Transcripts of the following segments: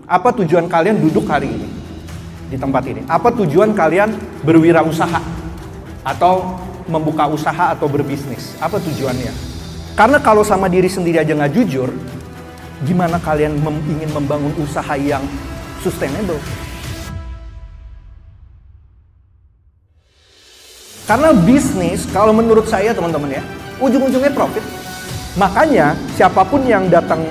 Apa tujuan kalian duduk hari ini di tempat ini? Apa tujuan kalian berwirausaha atau membuka usaha atau berbisnis? Apa tujuannya? Karena kalau sama diri sendiri aja nggak jujur, gimana kalian ingin membangun usaha yang sustainable? Karena bisnis, kalau menurut saya teman-teman ya, ujung-ujungnya profit. Makanya siapapun yang datang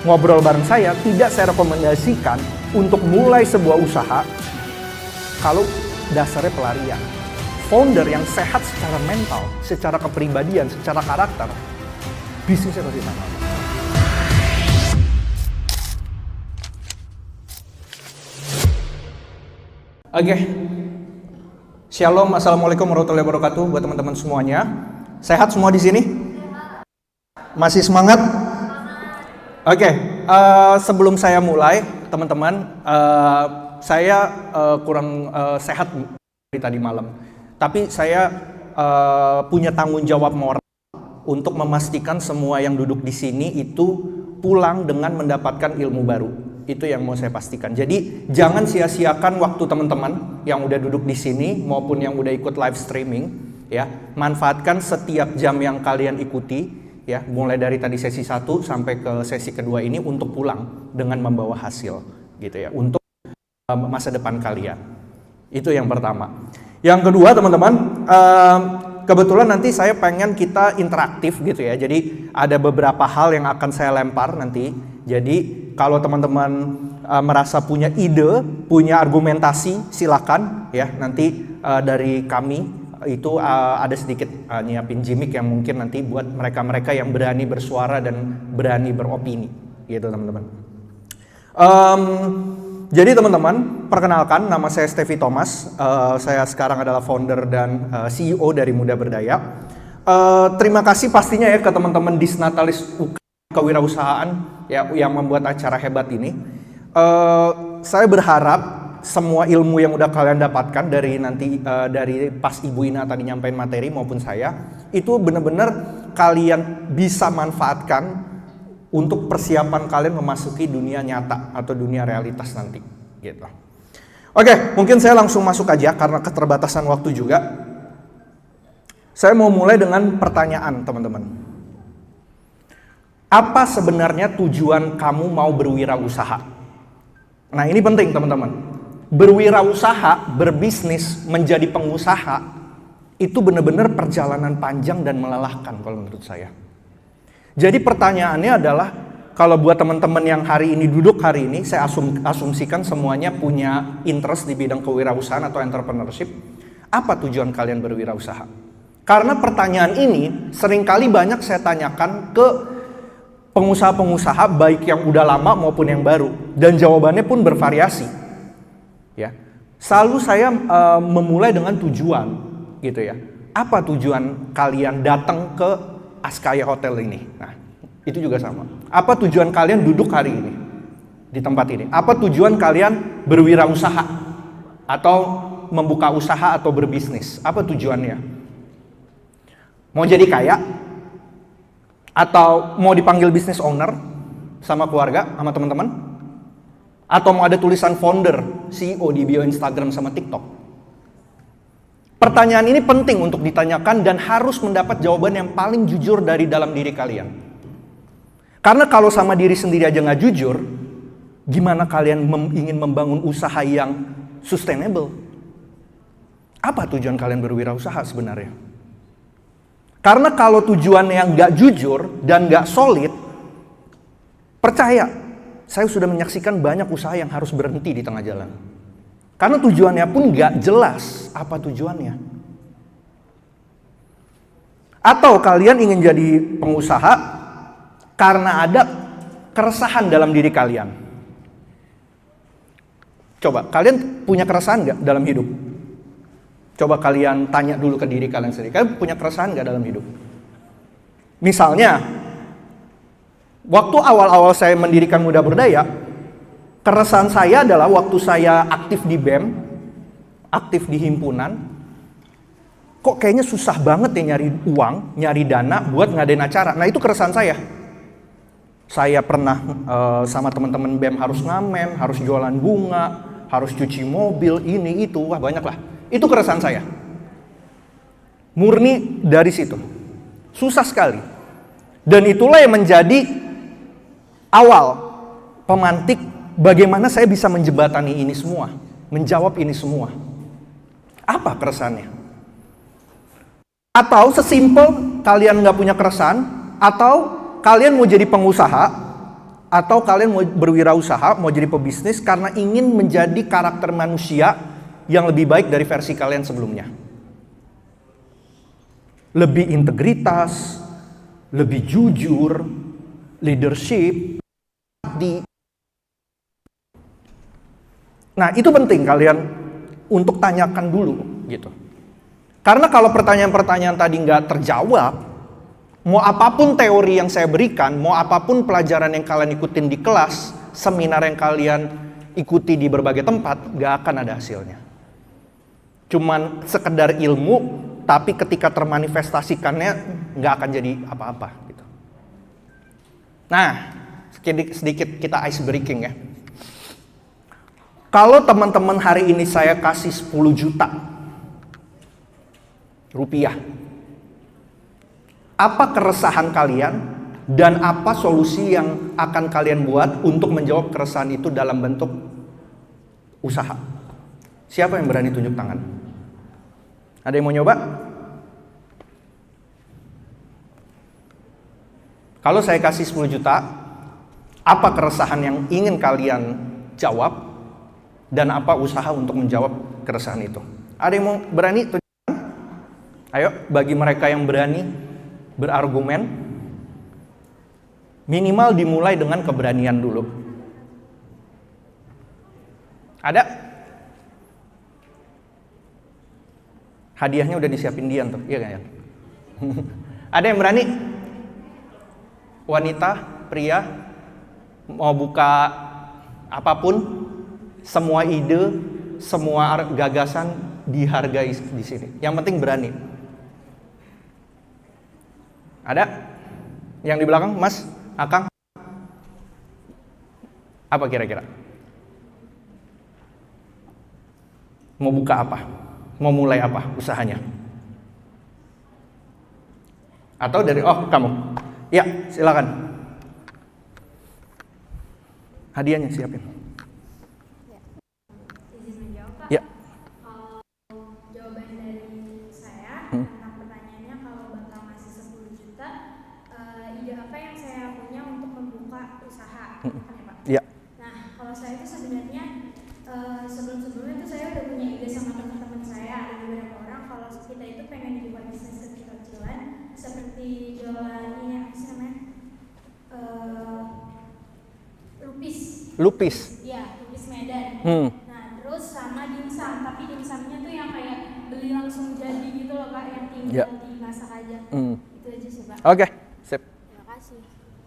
ngobrol bareng saya, tidak saya rekomendasikan untuk mulai sebuah usaha kalau dasarnya pelarian. Founder yang sehat secara mental, secara kepribadian, secara karakter, bisnisnya pasti sama. Oke. Shalom, assalamualaikum warahmatullahi wabarakatuh buat teman-teman semuanya. Sehat semua di sini? Masih semangat? Oke, sebelum saya mulai, teman-teman, saya kurang sehat dari tadi malam. Tapi saya punya tanggung jawab moral untuk memastikan semua yang duduk di sini itu pulang dengan mendapatkan ilmu baru. Itu yang mau saya pastikan. Jadi jangan sia-siakan waktu teman-teman yang udah duduk di sini maupun yang udah ikut live streaming, ya. Manfaatkan setiap jam yang kalian ikuti, ya, mulai dari tadi sesi 1 sampai ke sesi kedua ini untuk pulang dengan membawa hasil, gitu ya, untuk masa depan kalian. Itu yang pertama. Yang kedua, teman-teman, kebetulan nanti saya pengen kita interaktif gitu ya. Jadi ada beberapa hal yang akan saya lempar nanti. Jadi kalau teman-teman merasa punya ide, punya argumentasi, silakan ya. Nanti dari kami itu ada sedikit nyiapin gimmick yang mungkin nanti buat mereka-mereka yang berani bersuara dan berani beropini, gitu teman-teman. Jadi teman-teman, perkenalkan, nama saya Stevie Thomas. Saya sekarang adalah founder dan CEO dari Muda Berdaya. Terima kasih pastinya ya ke teman-teman Disnatalis Kewirausahaan ya, yang membuat acara hebat ini. Saya berharap semua ilmu yang udah kalian dapatkan dari nanti dari pas Ibu Ina tadi nyampein materi maupun saya, itu benar-benar kalian bisa manfaatkan untuk persiapan kalian memasuki dunia nyata atau dunia realitas nanti, gitu. Oke, mungkin saya langsung masuk aja karena keterbatasan waktu juga. Saya mau mulai dengan pertanyaan, teman-teman. Apa sebenarnya tujuan kamu mau berwirausaha? Nah, ini penting, teman-teman. Berwirausaha, berbisnis, menjadi pengusaha, itu benar-benar perjalanan panjang dan melelahkan kalau menurut saya. Jadi pertanyaannya adalah, kalau buat teman-teman yang hari ini duduk hari ini, saya asumsikan semuanya punya interest di bidang kewirausahaan atau entrepreneurship. Apa tujuan kalian berwirausaha? Karena pertanyaan ini seringkali banyak saya tanyakan ke pengusaha-pengusaha baik yang udah lama maupun yang baru, dan jawabannya pun bervariasi. Ya, selalu saya memulai dengan tujuan, gitu ya. Apa tujuan kalian datang ke Askaya Hotel ini? Nah, itu juga sama. Apa tujuan kalian duduk hari ini di tempat ini? Apa tujuan kalian berwirausaha atau membuka usaha atau berbisnis? Apa tujuannya? Mau jadi kaya? Atau mau dipanggil business owner sama keluarga, sama teman-teman? Atau mau ada tulisan founder, CEO di bio Instagram sama TikTok? Pertanyaan ini penting untuk ditanyakan dan harus mendapat jawaban yang paling jujur dari dalam diri kalian. Karena kalau sama diri sendiri aja nggak jujur, gimana kalian ingin membangun usaha yang sustainable? Apa tujuan kalian berwirausaha sebenarnya? Karena kalau tujuannya yang nggak jujur dan nggak solid, percaya, saya sudah menyaksikan banyak usaha yang harus berhenti di tengah jalan. Karena tujuannya pun nggak jelas apa tujuannya. Atau kalian ingin jadi pengusaha karena ada keresahan dalam diri kalian. Coba, kalian punya keresahan nggak dalam hidup? Coba kalian tanya dulu ke diri kalian sendiri. Kalian punya keresahan nggak dalam hidup? Misalnya, waktu awal-awal saya mendirikan Muda Berdaya, keresahan saya adalah waktu saya aktif di BEM, aktif di himpunan, kok kayaknya susah banget ya nyari uang, nyari dana buat ngadain acara. Nah, itu keresahan saya. Saya pernah sama teman-teman BEM harus ngamen, harus jualan bunga, harus cuci mobil, ini, itu, wah banyak lah. Itu keresahan saya. Murni dari situ. Susah sekali. Dan itulah yang menjadi awal pemantik bagaimana saya bisa menjembatani ini semua, menjawab ini semua. Apa keresahannya? Atau sesimpel kalian nggak punya keresahan, atau kalian mau jadi pengusaha, atau kalian mau berwirausaha, mau jadi pebisnis karena ingin menjadi karakter manusia yang lebih baik dari versi kalian sebelumnya. Lebih integritas, lebih jujur, leadership. Nah, itu penting kalian untuk tanyakan dulu gitu. Karena kalau pertanyaan-pertanyaan tadi nggak terjawab, mau apapun teori yang saya berikan, mau apapun pelajaran yang kalian ikutin di kelas, seminar yang kalian ikuti di berbagai tempat, nggak akan ada hasilnya. Cuman sekedar ilmu, tapi ketika termanifestasikannya nggak akan jadi apa-apa gitu. Nah, sedikit kita ice breaking ya. Kalau teman-teman hari ini saya kasih 10 juta rupiah, apa keresahan kalian dan apa solusi yang akan kalian buat untuk menjawab keresahan itu dalam bentuk usaha? Siapa yang berani tunjuk tangan? Ada yang mau nyoba? Kalau saya kasih 10 juta, apa keresahan yang ingin kalian jawab dan apa usaha untuk menjawab keresahan itu? Ada yang mau berani tunjuk tangan? Ayo, bagi mereka yang berani berargumen, minimal dimulai dengan keberanian dulu. Ada? Hadiahnya udah disiapin Dian tuh, iya kan ya? Ada yang berani? Wanita, pria, mau buka apapun, semua ide, semua gagasan dihargai di sini. Yang penting berani. Ada? Yang di belakang, Mas, Akang? Apa kira-kira? Mau buka apa? Mau mulai apa usahanya? Atau dari, oh kamu? Ya, silakan. Hadiahnya siapin. Izin menjawab, Pak. Ya. Jawaban dari saya tentang pertanyaannya, kalau Bapak masih 10 juta, ide apa yang saya punya untuk membuka usaha? Kan ya, Pak? Ya. Nah, kalau saya itu sebenarnya sebelum-sebelumnya itu saya udah punya ide sama teman-teman saya, ada beberapa orang, kalau kita itu pengen buka bisnis kecil-kecilan seperti jualan ini apa sih namanya? Lupis. Iya, lupis Medan. Nah, terus sama dimsum, tapi dimsumnya tuh yang kayak beli langsung jadi gitu loh, Pak, yang tinggal dimasak aja. Itu aja sih, Pak. Oke, sip. Terima kasih.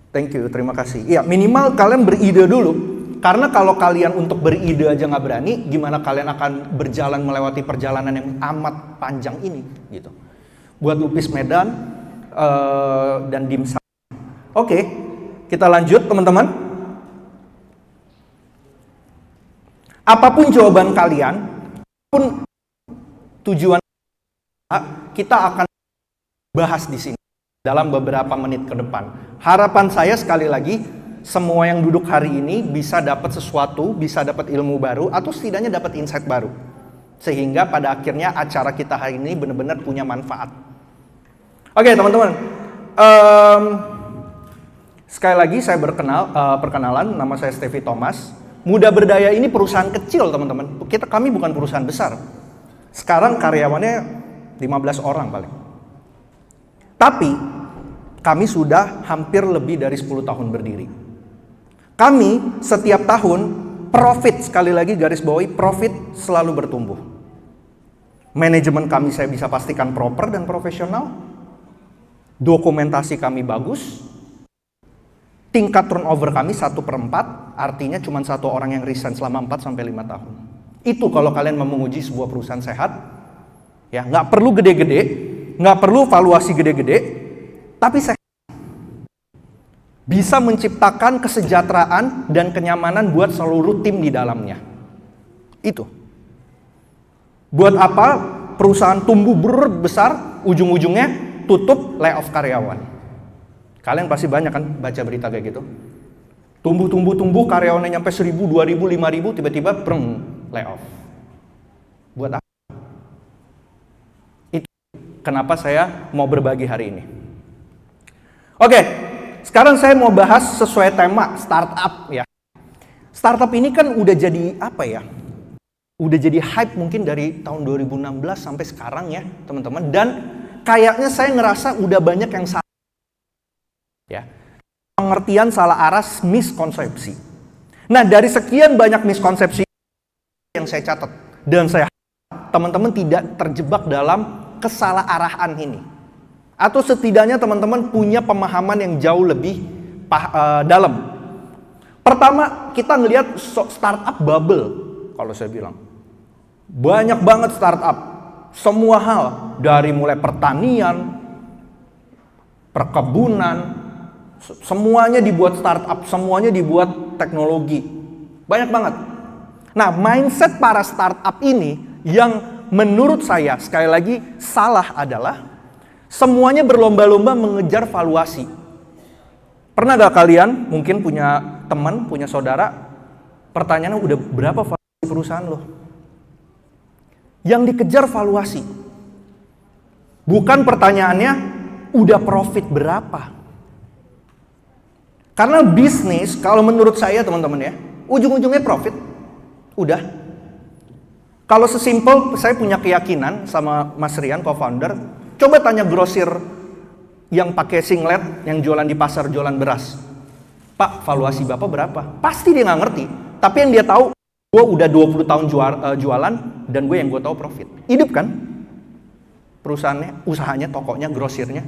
Thank you, terima kasih. Ya, minimal kalian beride dulu. Karena kalau kalian untuk beride aja nggak berani, gimana kalian akan berjalan melewati perjalanan yang amat panjang ini, gitu. Buat lupis Medan dan dimsum. Oke, kita lanjut teman-teman. Apapun jawaban kalian, apapun tujuan kita akan bahas di sini dalam beberapa menit ke depan. Harapan saya sekali lagi, semua yang duduk hari ini bisa dapat sesuatu, bisa dapat ilmu baru, atau setidaknya dapat insight baru. Sehingga pada akhirnya acara kita hari ini benar-benar punya manfaat. Oke teman-teman, sekali lagi saya perkenalan, nama saya Stevie Thomas. Muda Berdaya ini perusahaan kecil teman-teman, kami bukan perusahaan besar. Sekarang karyawannya 15 orang paling. Tapi kami sudah hampir lebih dari 10 tahun berdiri. Kami setiap tahun profit, sekali lagi garis bawahi, profit selalu bertumbuh. Manajemen kami saya bisa pastikan proper dan profesional. Dokumentasi kami bagus. Tingkat turnover kami 1/4, artinya cuma satu orang yang resign selama 4-5 tahun. Itu kalau kalian mau menguji sebuah perusahaan sehat, ya nggak perlu gede-gede, nggak perlu valuasi gede-gede, tapi sehat. bisa menciptakan kesejahteraan dan kenyamanan buat seluruh tim di dalamnya. Itu. Buat apa perusahaan tumbuh besar, ujung-ujungnya tutup, layoff karyawan. Kalian pasti banyak kan baca berita kayak gitu. Tumbuh, karyawannya nyampe 1.000, 2.000, 5.000, tiba-tiba layoff. Buat apa? Itu kenapa saya mau berbagi hari ini. Oke, sekarang saya mau bahas sesuai tema startup ya. Startup ini kan udah jadi apa ya? Udah jadi hype mungkin dari tahun 2016 sampai sekarang ya, teman-teman. Dan kayaknya saya ngerasa udah banyak yang salah. Ya. Pengertian salah arah, miskonsepsi. Nah, dari sekian banyak miskonsepsi yang saya catat dan saya harap teman-teman tidak terjebak dalam kesalaharahan ini. Atau setidaknya teman-teman punya pemahaman yang jauh lebih dalam. Pertama, kita ngelihat startup bubble, kalau saya bilang. Banyak banget startup. Semua hal, dari mulai pertanian, perkebunan, semuanya dibuat startup, semuanya dibuat teknologi. Banyak banget. Nah, mindset para startup ini yang menurut saya, sekali lagi, salah adalah semuanya berlomba-lomba mengejar valuasi. Pernah gak kalian mungkin punya teman, punya saudara, pertanyaannya udah berapa valuasi perusahaan lo? Yang dikejar valuasi. Bukan pertanyaannya udah profit berapa. Karena bisnis, kalau menurut saya teman-teman ya, ujung-ujungnya profit. Udah. Kalau sesimpel, saya punya keyakinan sama Mas Rian, co-founder, coba tanya grosir yang pakai singlet, yang jualan di pasar, jualan beras. Pak, valuasi Bapak berapa? Pasti dia nggak ngerti. Tapi yang dia tahu, gue udah 20 tahun jualan, dan gue yang gue tahu profit. Hidup kan? Perusahaannya, usahanya, tokonya, grosirnya.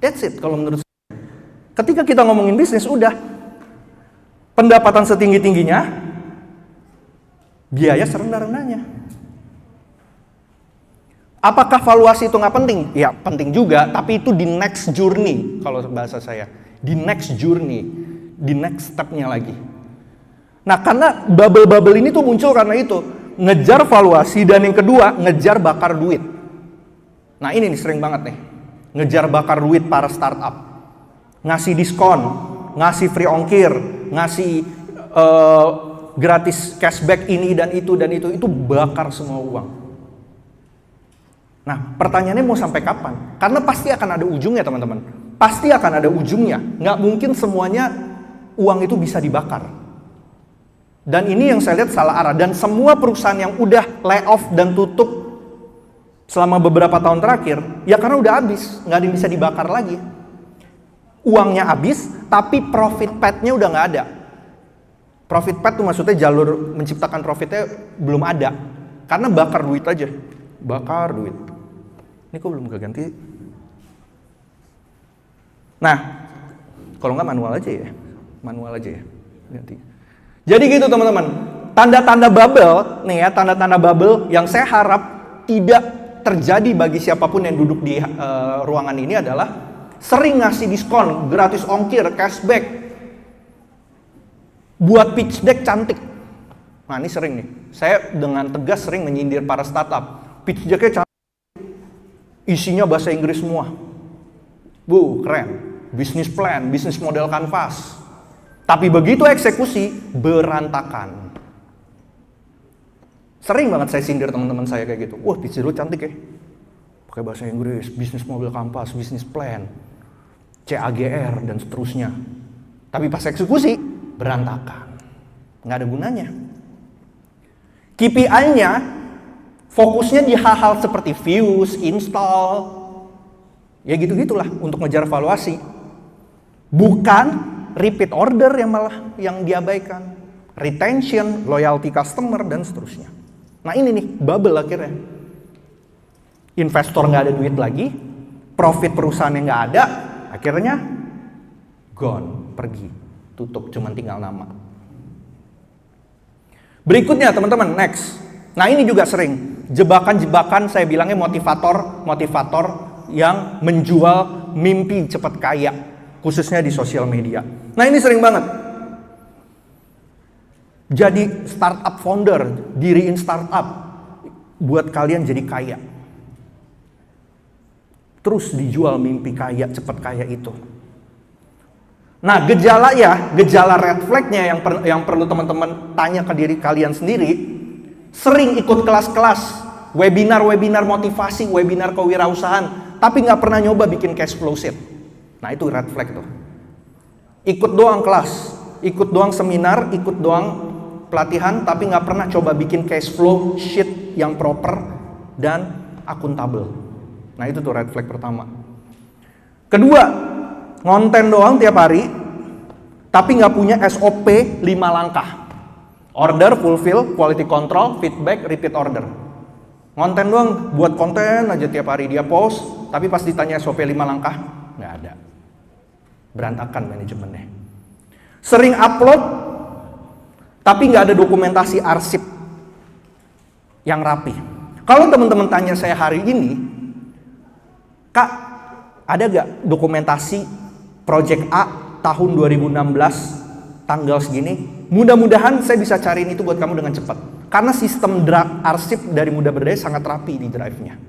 That's it kalau menurut saya. Ketika kita ngomongin bisnis, udah. Pendapatan setinggi-tingginya, biaya serendah-rendahnya. Apakah valuasi itu nggak penting? Ya penting juga, tapi itu di next journey, kalau bahasa saya. Di next journey, di next step-nya lagi. Nah, karena bubble-bubble ini tuh muncul karena itu. Ngejar valuasi, dan yang kedua, ngejar bakar duit. Nah ini nih sering banget nih. Ngejar bakar duit para startup. Ngasih diskon, ngasih free ongkir, ngasih gratis cashback ini dan itu, itu bakar semua uang. Nah, pertanyaannya mau sampai kapan? Karena pasti akan ada ujungnya, teman-teman. Pasti akan ada ujungnya. Nggak mungkin semuanya uang itu bisa dibakar. Dan ini yang saya lihat salah arah. Dan semua perusahaan yang udah layoff dan tutup selama beberapa tahun terakhir, ya karena udah habis, nggak ada yang bisa dibakar lagi. Uangnya habis, tapi profit path-nya udah nggak ada. Profit path itu maksudnya jalur menciptakan profitnya belum ada. Karena bakar duit aja. Bakar duit. Ini kok belum keganti? Nah, kalau nggak manual aja ya. Manual aja ya. Ganti. Jadi gitu teman-teman. Tanda-tanda bubble, nih ya, tanda-tanda bubble yang saya harap tidak terjadi bagi siapapun yang duduk di ruangan ini adalah sering ngasih diskon, gratis ongkir, cashback, buat pitch deck cantik. Nah ini sering nih, saya dengan tegas sering menyindir para startup. Pitch decknya cantik, isinya bahasa Inggris semua. Keren, bisnis plan, bisnis model kanvas. Tapi begitu eksekusi, berantakan. Sering banget saya sindir teman-teman saya kayak gitu. Wah pitch deck lu cantik ya, pakai bahasa Inggris, bisnis model kanvas, bisnis plan, CAGR, dan seterusnya. Tapi pas eksekusi, berantakan. Nggak ada gunanya. KPI-nya, fokusnya di hal-hal seperti views, install, ya gitu-gitulah untuk ngejar valuasi. Bukan repeat order yang diabaikan. Retention, loyalty customer, dan seterusnya. Nah ini nih, bubble akhirnya. Investor nggak ada duit lagi, profit perusahaan yang nggak ada, akhirnya gone, pergi, tutup, cuman tinggal nama. Berikutnya teman-teman, next. Nah ini juga sering, jebakan-jebakan saya bilangnya motivator yang menjual mimpi cepat kaya. khususnya di sosial media. Nah, ini sering banget. Jadi startup founder, diriin startup buat kalian jadi kaya. Terus dijual mimpi kaya, cepat kaya itu. Nah, gejala red flagnya yang perlu teman-teman tanya ke diri kalian sendiri, sering ikut kelas-kelas, webinar motivasi, webinar kewirausahaan, tapi nggak pernah nyoba bikin cash flow sheet. Nah, itu red flag tuh. Ikut doang kelas, ikut doang seminar, ikut doang pelatihan, tapi nggak pernah coba bikin cash flow sheet yang proper dan akuntabel. Nah, itu tuh red flag pertama. Kedua, ngonten doang tiap hari, tapi nggak punya SOP 5 langkah. Order, fulfill, quality control, feedback, repeat order. Ngonten doang, buat konten aja tiap hari dia post, tapi pas ditanya SOP 5 langkah, nggak ada. Berantakan manajemennya. Sering upload, tapi nggak ada dokumentasi arsip yang rapi. Kalau teman-teman tanya saya hari ini, Kak, ada gak dokumentasi Project A tahun 2016 tanggal segini? Mudah-mudahan saya bisa cariin itu buat kamu dengan cepat. Karena sistem arsip dari Muda Berdaya sangat rapi di drive-nya.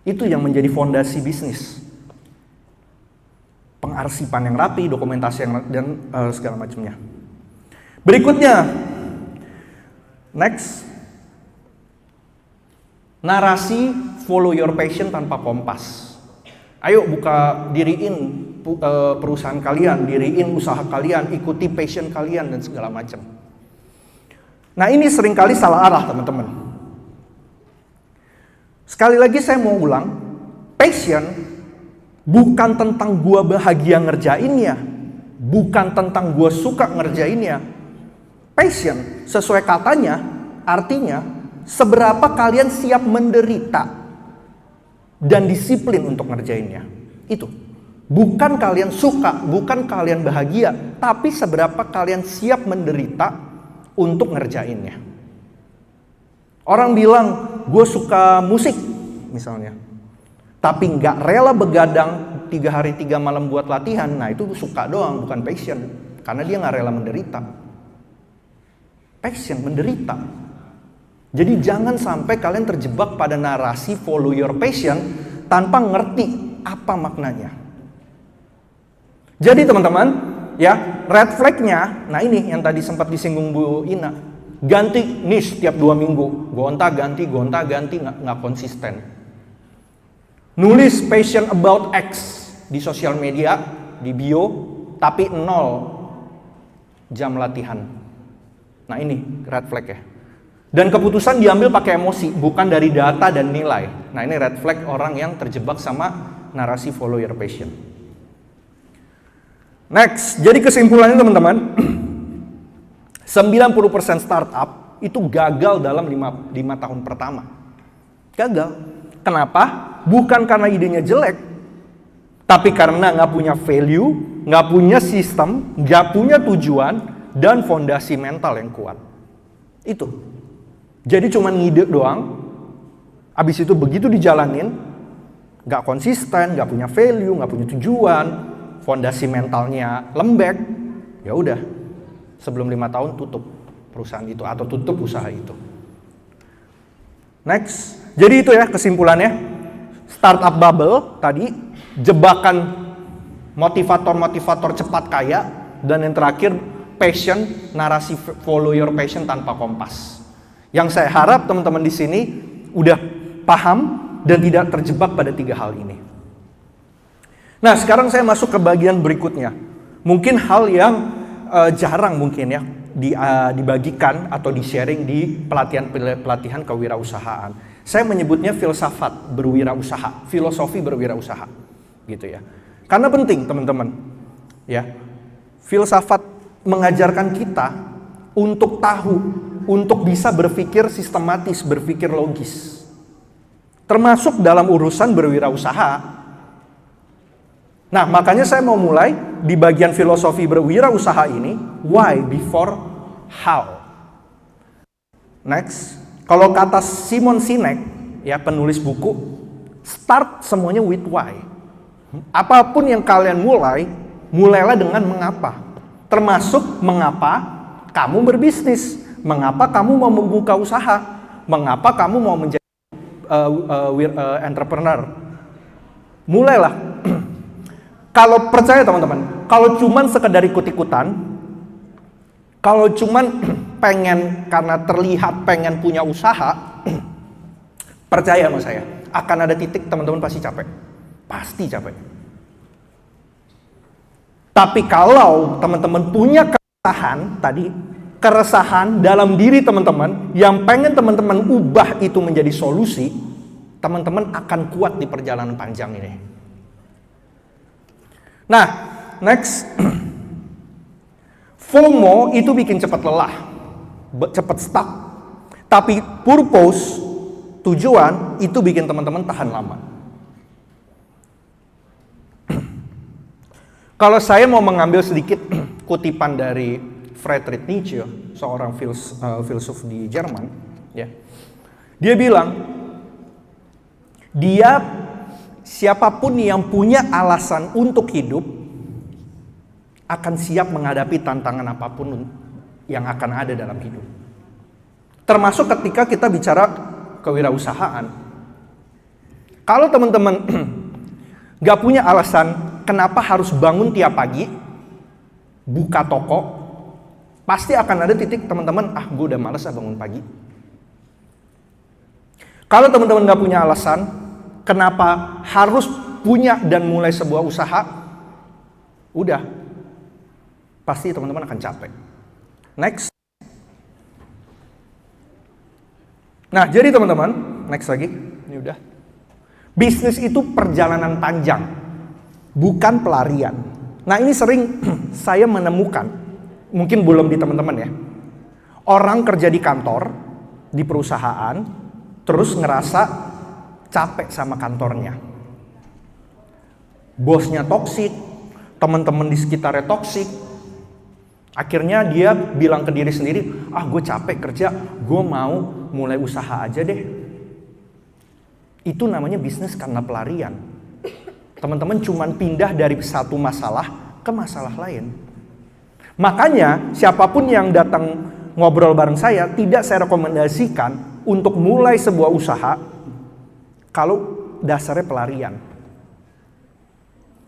Itu yang menjadi fondasi bisnis. Pengarsipan yang rapi, dokumentasi yang dan segala macamnya. Berikutnya, next, narasi follow your passion tanpa kompas. Ayo diriin perusahaan kalian, diriin usaha kalian, ikuti passion kalian dan segala macam. Nah, ini seringkali salah arah, teman-teman. Sekali lagi saya mau ulang, passion bukan tentang gua bahagia ngerjainnya, bukan tentang gua suka ngerjainnya. Passion sesuai katanya, artinya seberapa kalian siap menderita dan disiplin untuk ngerjainnya. Itu. Bukan kalian suka, bukan kalian bahagia, tapi seberapa kalian siap menderita untuk ngerjainnya. Orang bilang, gue suka musik, misalnya. Tapi nggak rela begadang 3 hari 3 malam buat latihan, nah itu suka doang, bukan passion. Karena dia nggak rela menderita. Passion, menderita. Jadi jangan sampai kalian terjebak pada narasi follow your passion tanpa ngerti apa maknanya. Jadi teman-teman, ya red flagnya, nah ini yang tadi sempat disinggung Bu Ina, ganti niche tiap 2 minggu, gonta-ganti, nggak konsisten. Nulis passion about X di sosial media, di bio, tapi 0 jam latihan. Nah ini red flag ya. Dan keputusan diambil pakai emosi, bukan dari data dan nilai. Nah ini red flag orang yang terjebak sama narasi follow your passion. Next, jadi kesimpulannya teman-teman, 90% startup itu gagal dalam 5 tahun pertama. Gagal. Kenapa? Bukan karena idenya jelek, tapi karena nggak punya value, nggak punya sistem, nggak punya tujuan, dan fondasi mental yang kuat. Itu. Jadi cuma ngide doang, abis itu begitu dijalanin, nggak konsisten, nggak punya value, nggak punya tujuan, fondasi mentalnya lembek, ya udah, sebelum 5 tahun tutup perusahaan itu atau tutup usaha itu. Next, jadi itu ya kesimpulannya, startup bubble tadi, jebakan motivator cepat kaya, dan yang terakhir passion, narasi follow your passion tanpa kompas. Yang saya harap teman-teman di sini udah paham dan tidak terjebak pada 3 hal ini. Nah, sekarang saya masuk ke bagian berikutnya. Mungkin hal yang jarang mungkin ya dibagikan atau di-sharing di pelatihan kewirausahaan. Saya menyebutnya filsafat berwirausaha, filosofi berwirausaha, gitu ya. Karena penting, teman-teman. Ya. Filsafat mengajarkan kita untuk tahu, untuk bisa berpikir sistematis, berpikir logis. Termasuk dalam urusan berwirausaha. Nah, makanya saya mau mulai di bagian filosofi berwirausaha ini, why before how. Next, kalau kata Simon Sinek, ya penulis buku, start semuanya with why. Apapun yang kalian mulailah dengan mengapa. Termasuk mengapa kamu berbisnis, mengapa kamu mau membuka usaha, mengapa kamu mau menjadi entrepreneur. Mulailah. Kalau percaya teman-teman, kalau cuman sekedar ikut-ikutan, kalau cuman pengen karena terlihat pengen punya usaha, percaya sama saya, akan ada titik teman-teman pasti capek. Pasti capek. Tapi kalau teman-teman punya keresahan dalam diri teman-teman yang pengen teman-teman ubah itu menjadi solusi, teman-teman akan kuat di perjalanan panjang ini. Nah, next. FOMO itu bikin cepat lelah, cepat stuck. Tapi purpose, tujuan, itu bikin teman-teman tahan lama. Kalau saya mau mengambil sedikit kutipan dari Friedrich Nietzsche, seorang filsuf di Jerman, ya. Dia bilang, siapapun yang punya alasan untuk hidup akan siap menghadapi tantangan apapun yang akan ada dalam hidup. Termasuk ketika kita bicara kewirausahaan. Kalau teman-teman gak punya alasan kenapa harus bangun tiap pagi, buka toko, pasti akan ada titik teman-teman, gue udah males bangun pagi. Kalau teman-teman gak punya alasan, kenapa harus punya dan mulai sebuah usaha, udah, pasti teman-teman akan capek. Next. Nah, jadi teman-teman, next lagi, ini udah. Bisnis itu perjalanan panjang, bukan pelarian. Nah, ini sering saya menemukan, mungkin belum di teman-teman ya. Orang kerja di kantor, di perusahaan, terus ngerasa capek sama kantornya. Bosnya toksik, teman-teman di sekitarnya toksik. Akhirnya dia bilang ke diri sendiri, gue capek kerja, gue mau mulai usaha aja deh. Itu namanya bisnis karena pelarian. Teman-teman cuman pindah dari satu masalah ke masalah lain. Makanya siapapun yang datang ngobrol bareng saya, tidak saya rekomendasikan untuk mulai sebuah usaha kalau dasarnya pelarian.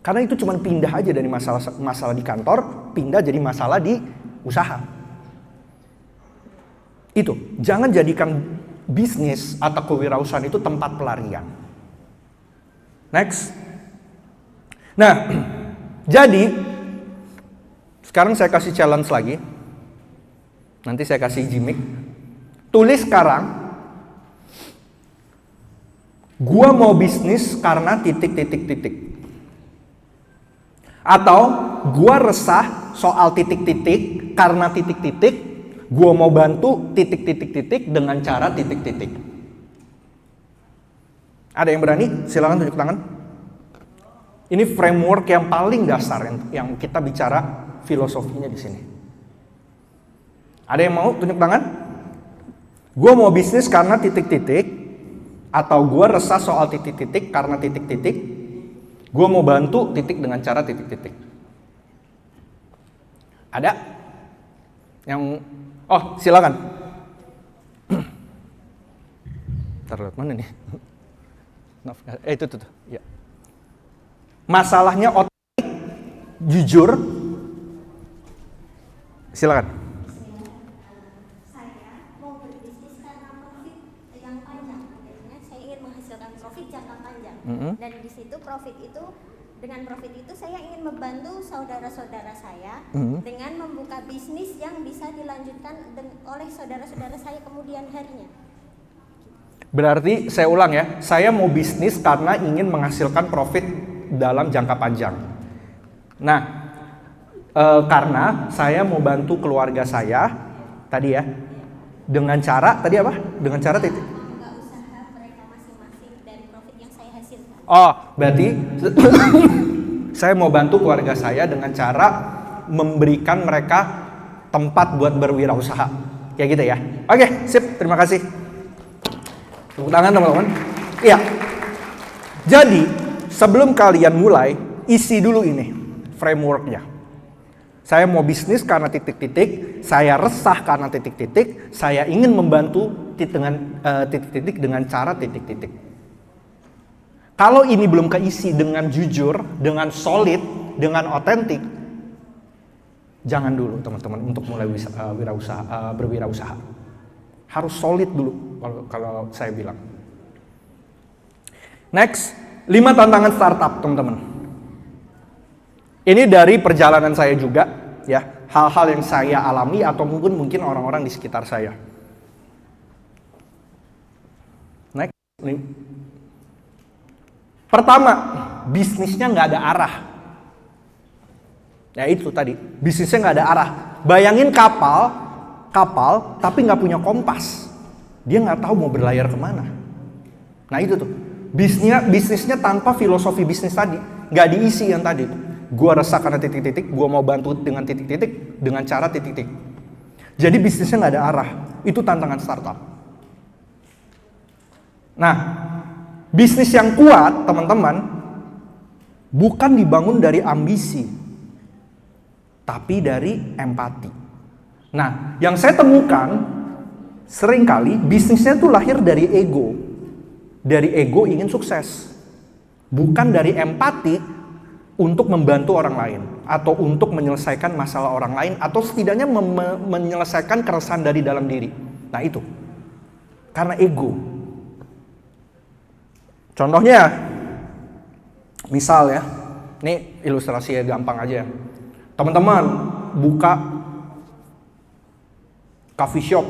Karena itu cuma pindah aja dari masalah di kantor, pindah jadi masalah di usaha. Itu, jangan jadikan bisnis atau kewirausahaan itu tempat pelarian. Next. Nah, jadi sekarang saya kasih challenge lagi. Nanti saya kasih gimmick. Tulis sekarang, gua mau bisnis karena titik-titik-titik. Atau gua resah soal titik-titik karena titik-titik, gua mau bantu titik-titik-titik dengan cara titik-titik. Ada yang berani? Silakan tunjuk tangan. Ini framework yang paling dasar yang kita bicara filosofinya di sini. Ada yang mau tunjuk tangan? Gua mau bisnis karena titik-titik, atau gua resah soal titik-titik karena titik-titik. Gue mau bantu titik dengan cara titik-titik. Ada? Yang... Oh, silakan. Terlihat mana nih? Itu tuh. Ya. Masalahnya otentik, jujur. Silakan. Saya mau berbisnis karena profit yang panjang. Artinya saya ingin menghasilkan profit jangka panjang. Dan di situ dengan profit itu saya ingin membantu saudara-saudara saya dengan membuka bisnis yang bisa dilanjutkan oleh saudara-saudara saya kemudian harinya. Berarti saya ulang ya, saya mau bisnis karena ingin menghasilkan profit dalam jangka panjang. Nah, karena saya mau bantu keluarga saya tadi ya, dengan cara tadi apa? Dengan cara titik. Membuka usaha mereka masing-masing dari profit yang saya hasilkan. Oh, berarti saya mau bantu keluarga saya dengan cara memberikan mereka tempat buat berwirausaha. Kayak gitu ya. Oke, sip. Terima kasih. Tepuk tangan teman-teman. Iya. Jadi, sebelum kalian mulai, isi dulu ini frameworknya. Saya mau bisnis karena titik-titik, saya resah karena titik-titik, saya ingin membantu dengan titik-titik dengan cara titik-titik. Kalau ini belum keisi dengan jujur, dengan solid, dengan otentik, jangan dulu teman-teman untuk mulai berwirausaha. Harus solid dulu kalau saya bilang. Next, 5 tantangan startup teman-teman. Ini dari perjalanan saya juga, ya, hal-hal yang saya alami atau mungkin orang-orang di sekitar saya. Next, pertama, bisnisnya nggak ada arah. Ya itu tadi, bisnisnya nggak ada arah. Bayangin kapal, tapi nggak punya kompas. Dia nggak tahu mau berlayar kemana. Nah itu tuh, bisnisnya tanpa filosofi bisnis tadi, nggak diisi yang tadi tuh. Gua resah karena titik-titik, gua mau bantu dengan titik-titik, dengan cara titik-titik. Jadi bisnisnya nggak ada arah. Itu tantangan startup. Nah, bisnis yang kuat, teman-teman, bukan dibangun dari ambisi, tapi dari empati. Nah, yang saya temukan, seringkali bisnisnya tuh lahir dari ego. Dari ego ingin sukses. Bukan dari empati, untuk membantu orang lain atau untuk menyelesaikan masalah orang lain atau setidaknya menyelesaikan keresahan dari dalam diri. Nah itu karena ego. Contohnya, misal ya, ini ilustrasinya gampang aja. Teman-teman buka coffee shop,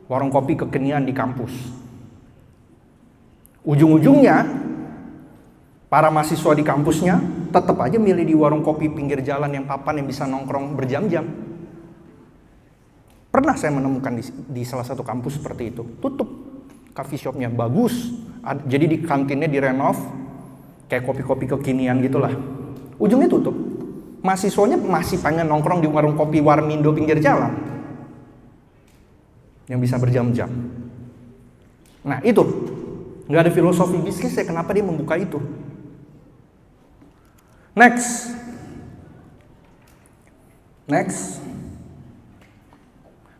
warung kopi kekinian di kampus. Ujung-ujungnya para mahasiswa di kampusnya tetap aja milih di warung kopi pinggir jalan yang papan yang bisa nongkrong berjam-jam. Pernah saya menemukan di salah satu kampus seperti itu. Tutup coffee shopnya, bagus. Jadi di kantinnya direnov, kayak kopi-kopi kekinian gitulah. Ujungnya tutup. Mahasiswanya masih pengen nongkrong di warung kopi Warmindo pinggir jalan. Yang bisa berjam-jam. Nah itu, nggak ada filosofi bisnis ya, kenapa dia membuka itu. Next.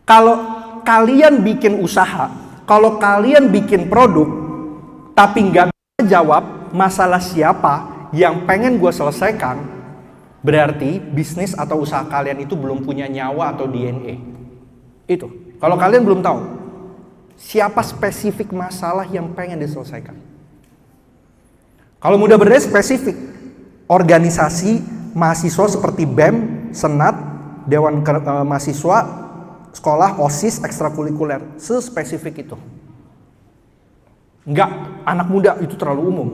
Kalau kalian bikin usaha, kalau kalian bikin produk, tapi nggak bisa jawab masalah siapa yang pengen gue selesaikan, berarti bisnis atau usaha kalian itu belum punya nyawa atau DNA. Itu. Kalau kalian belum tahu siapa spesifik masalah yang pengen diselesaikan. Kalau mudah berdaya spesifik, organisasi mahasiswa seperti BEM, Senat, Dewan Mahasiswa, sekolah, OSIS, ekstrakurikuler, sespesifik itu. Enggak, anak muda itu terlalu umum.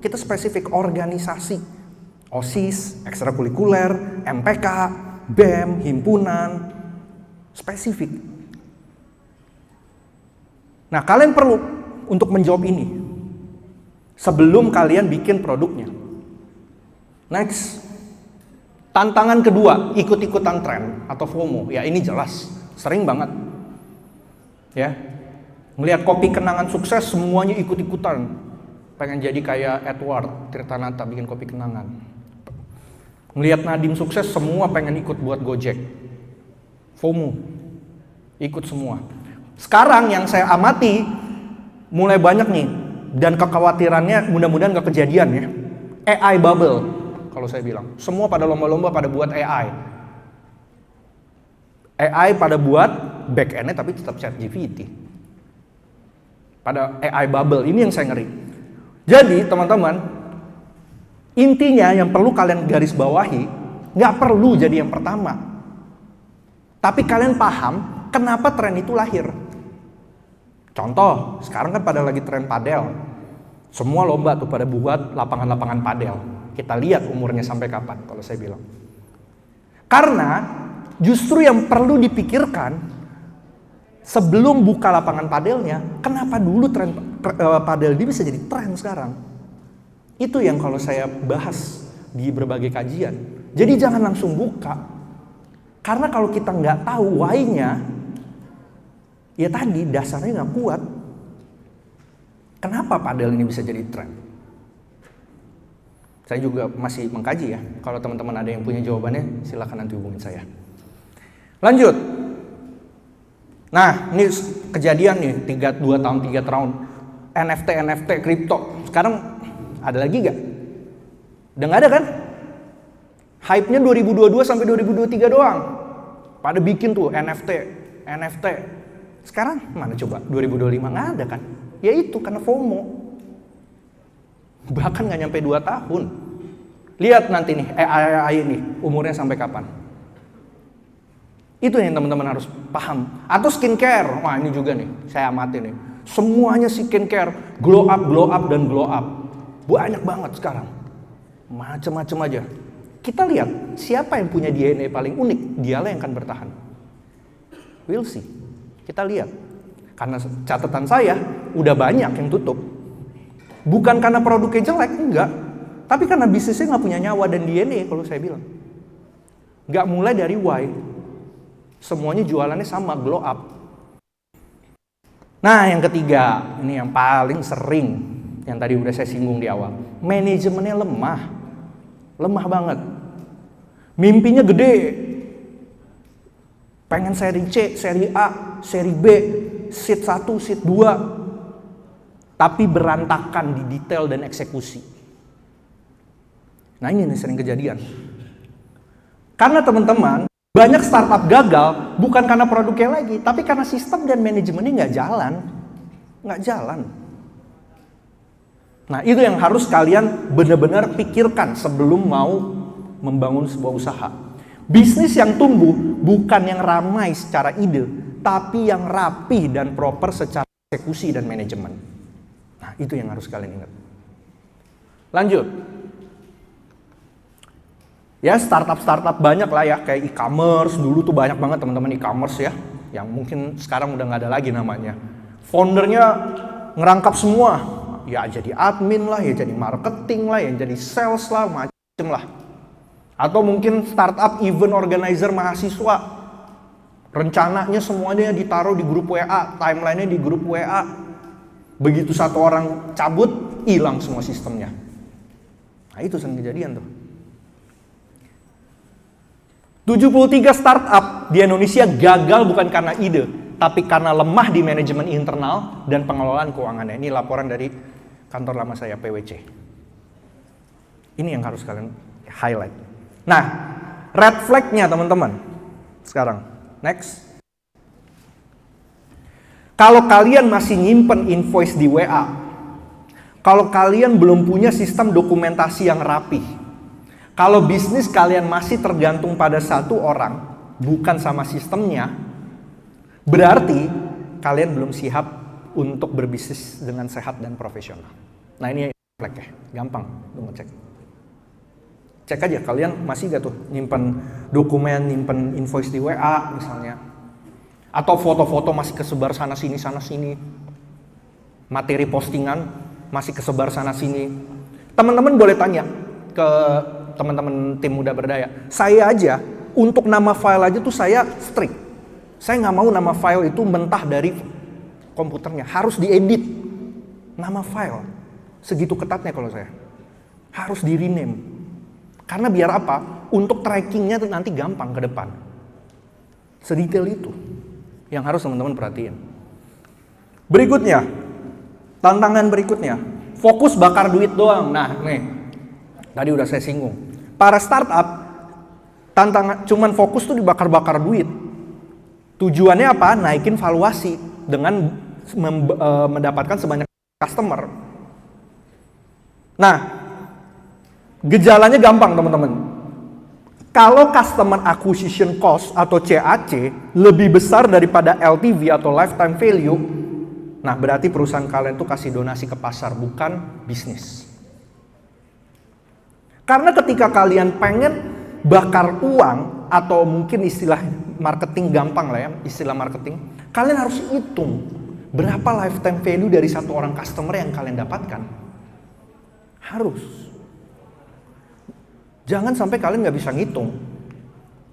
Kita spesifik organisasi, OSIS, ekstrakurikuler, MPK, BEM, himpunan, spesifik. Nah, kalian perlu untuk menjawab ini sebelum kalian bikin produknya. Next, tantangan kedua, ikut-ikutan tren atau FOMO. Ya ini jelas, sering banget. Ya, ngelihat kopi kenangan sukses, semuanya ikut-ikutan. Pengen jadi kayak Edward Tirtanata bikin kopi kenangan. Ngelihat Nadiem sukses, semua pengen ikut buat Gojek. FOMO, ikut semua. Sekarang yang saya amati, mulai banyak nih, dan kekhawatirannya mudah-mudahan gak kejadian ya. AI bubble. Kalau saya bilang, semua pada lomba-lomba pada buat AI. AI pada buat back-end-nya tapi tetap ChatGPT. Pada AI bubble, ini yang saya ngeri. Jadi teman-teman, intinya yang perlu kalian garis bawahi, nggak perlu jadi yang pertama. Tapi kalian paham kenapa tren itu lahir. Contoh, sekarang kan pada lagi tren padel. Semua lomba tuh pada buat lapangan-lapangan padel. Kita lihat umurnya sampai kapan kalau saya bilang. Karena justru yang perlu dipikirkan sebelum buka lapangan padelnya, kenapa dulu tren padel ini bisa jadi tren sekarang? Itu yang kalau saya bahas di berbagai kajian. Jadi jangan langsung buka. Karena kalau kita nggak tahu why-nya, ya tadi dasarnya nggak kuat. Kenapa padel ini bisa jadi tren? Saya juga masih mengkaji ya. Kalau teman-teman ada yang punya jawabannya, silakan nanti hubungin saya. Lanjut. Nah, ini kejadian nih 2 tahun 3 tahun NFT kripto. Sekarang ada lagi gak? Udah gak ada kan? Hype-nya 2022 sampai 2023 doang. Pada bikin tuh NFT. Sekarang mana coba? 2025 nggak ada kan? Ya itu karena FOMO. Bahkan nggak nyampe 2 tahun. Lihat nanti nih, AI nih, umurnya sampai kapan? Itu yang teman-teman harus paham. Atau skincare, wah ini juga nih, saya amati nih. Semuanya skincare, glow up, dan glow up. Banyak banget sekarang. Macem-macem aja. Kita lihat, siapa yang punya DNA paling unik, dialah yang akan bertahan. We'll see. Kita lihat. Karena catatan saya, udah banyak yang tutup. Bukan karena produknya jelek, enggak. Tapi karena bisnisnya nggak punya nyawa dan DNA kalau saya bilang. Nggak mulai dari why. Semuanya jualannya sama, glow up. Nah yang ketiga, ini yang paling sering. Yang tadi udah saya singgung di awal. Manajemennya lemah. Lemah banget. Mimpinya gede. Pengen seri C, seri A, seri B, seat 1, seat 2. Tapi berantakan di detail dan eksekusi. Nah ini nih sering kejadian. Karena teman-teman, banyak startup gagal bukan karena produknya lagi, tapi karena sistem dan manajemennya nggak jalan. Nggak jalan. Nah itu yang harus kalian benar-benar pikirkan sebelum mau membangun sebuah usaha. Bisnis yang tumbuh bukan yang ramai secara ide, tapi yang rapi dan proper secara eksekusi dan manajemen. Nah, itu yang harus kalian ingat. Lanjut. Ya, startup banyak lah ya, kayak e-commerce. Dulu tuh banyak banget teman-teman e-commerce ya, yang mungkin sekarang udah nggak ada lagi namanya. Foundernya ngerangkap semua. Ya jadi admin lah, ya jadi marketing lah, ya jadi sales lah, macem lah. Atau mungkin startup event organizer mahasiswa. Rencananya semuanya ditaruh di grup WA, timelinenya di grup WA. Begitu satu orang cabut, hilang semua sistemnya. Nah itu sering kejadian tuh. 73 startup di Indonesia gagal bukan karena ide, tapi karena lemah di manajemen internal dan pengelolaan keuangannya. Ini laporan dari kantor lama saya, PwC. Ini yang harus kalian highlight. Nah, red flag-nya teman-teman. Sekarang, next. Kalau kalian masih nyimpen invoice di WA, kalau kalian belum punya sistem dokumentasi yang rapi, kalau bisnis kalian masih tergantung pada satu orang, bukan sama sistemnya, berarti kalian belum siap untuk berbisnis dengan sehat dan profesional. Nah ini flag ya, gampang lu ngecek. Cek aja kalian masih gak tuh nyimpen dokumen, nyimpen invoice di WA misalnya. Atau foto-foto masih kesebar sana sini. Materi postingan masih kesebar sana sini. Teman-teman boleh tanya ke teman-teman tim Muda Berdaya. Saya aja untuk nama file aja tuh saya strict. Saya nggak mau nama file itu mentah dari komputernya, harus diedit nama file. Segitu ketatnya kalau saya. Harus di rename. Karena biar apa? Untuk trackingnya nanti gampang ke depan. Sedetail itu yang harus teman-teman perhatiin. Berikutnya, tantangan berikutnya, fokus bakar duit doang. Nah, nih, tadi udah saya singgung. Para startup, tantangan cuman fokus tuh dibakar-bakar duit. Tujuannya apa? Naikin valuasi dengan mendapatkan sebanyak customer. Nah, gejalanya gampang teman-teman. Kalau customer acquisition cost atau CAC lebih besar daripada LTV atau lifetime value, nah berarti perusahaan kalian tuh kasih donasi ke pasar, bukan bisnis. Karena ketika kalian pengen bakar uang, atau mungkin istilah marketing gampang lah ya, istilah marketing, kalian harus hitung berapa lifetime value dari satu orang customer yang kalian dapatkan. Harus. Jangan sampai kalian nggak bisa ngitung.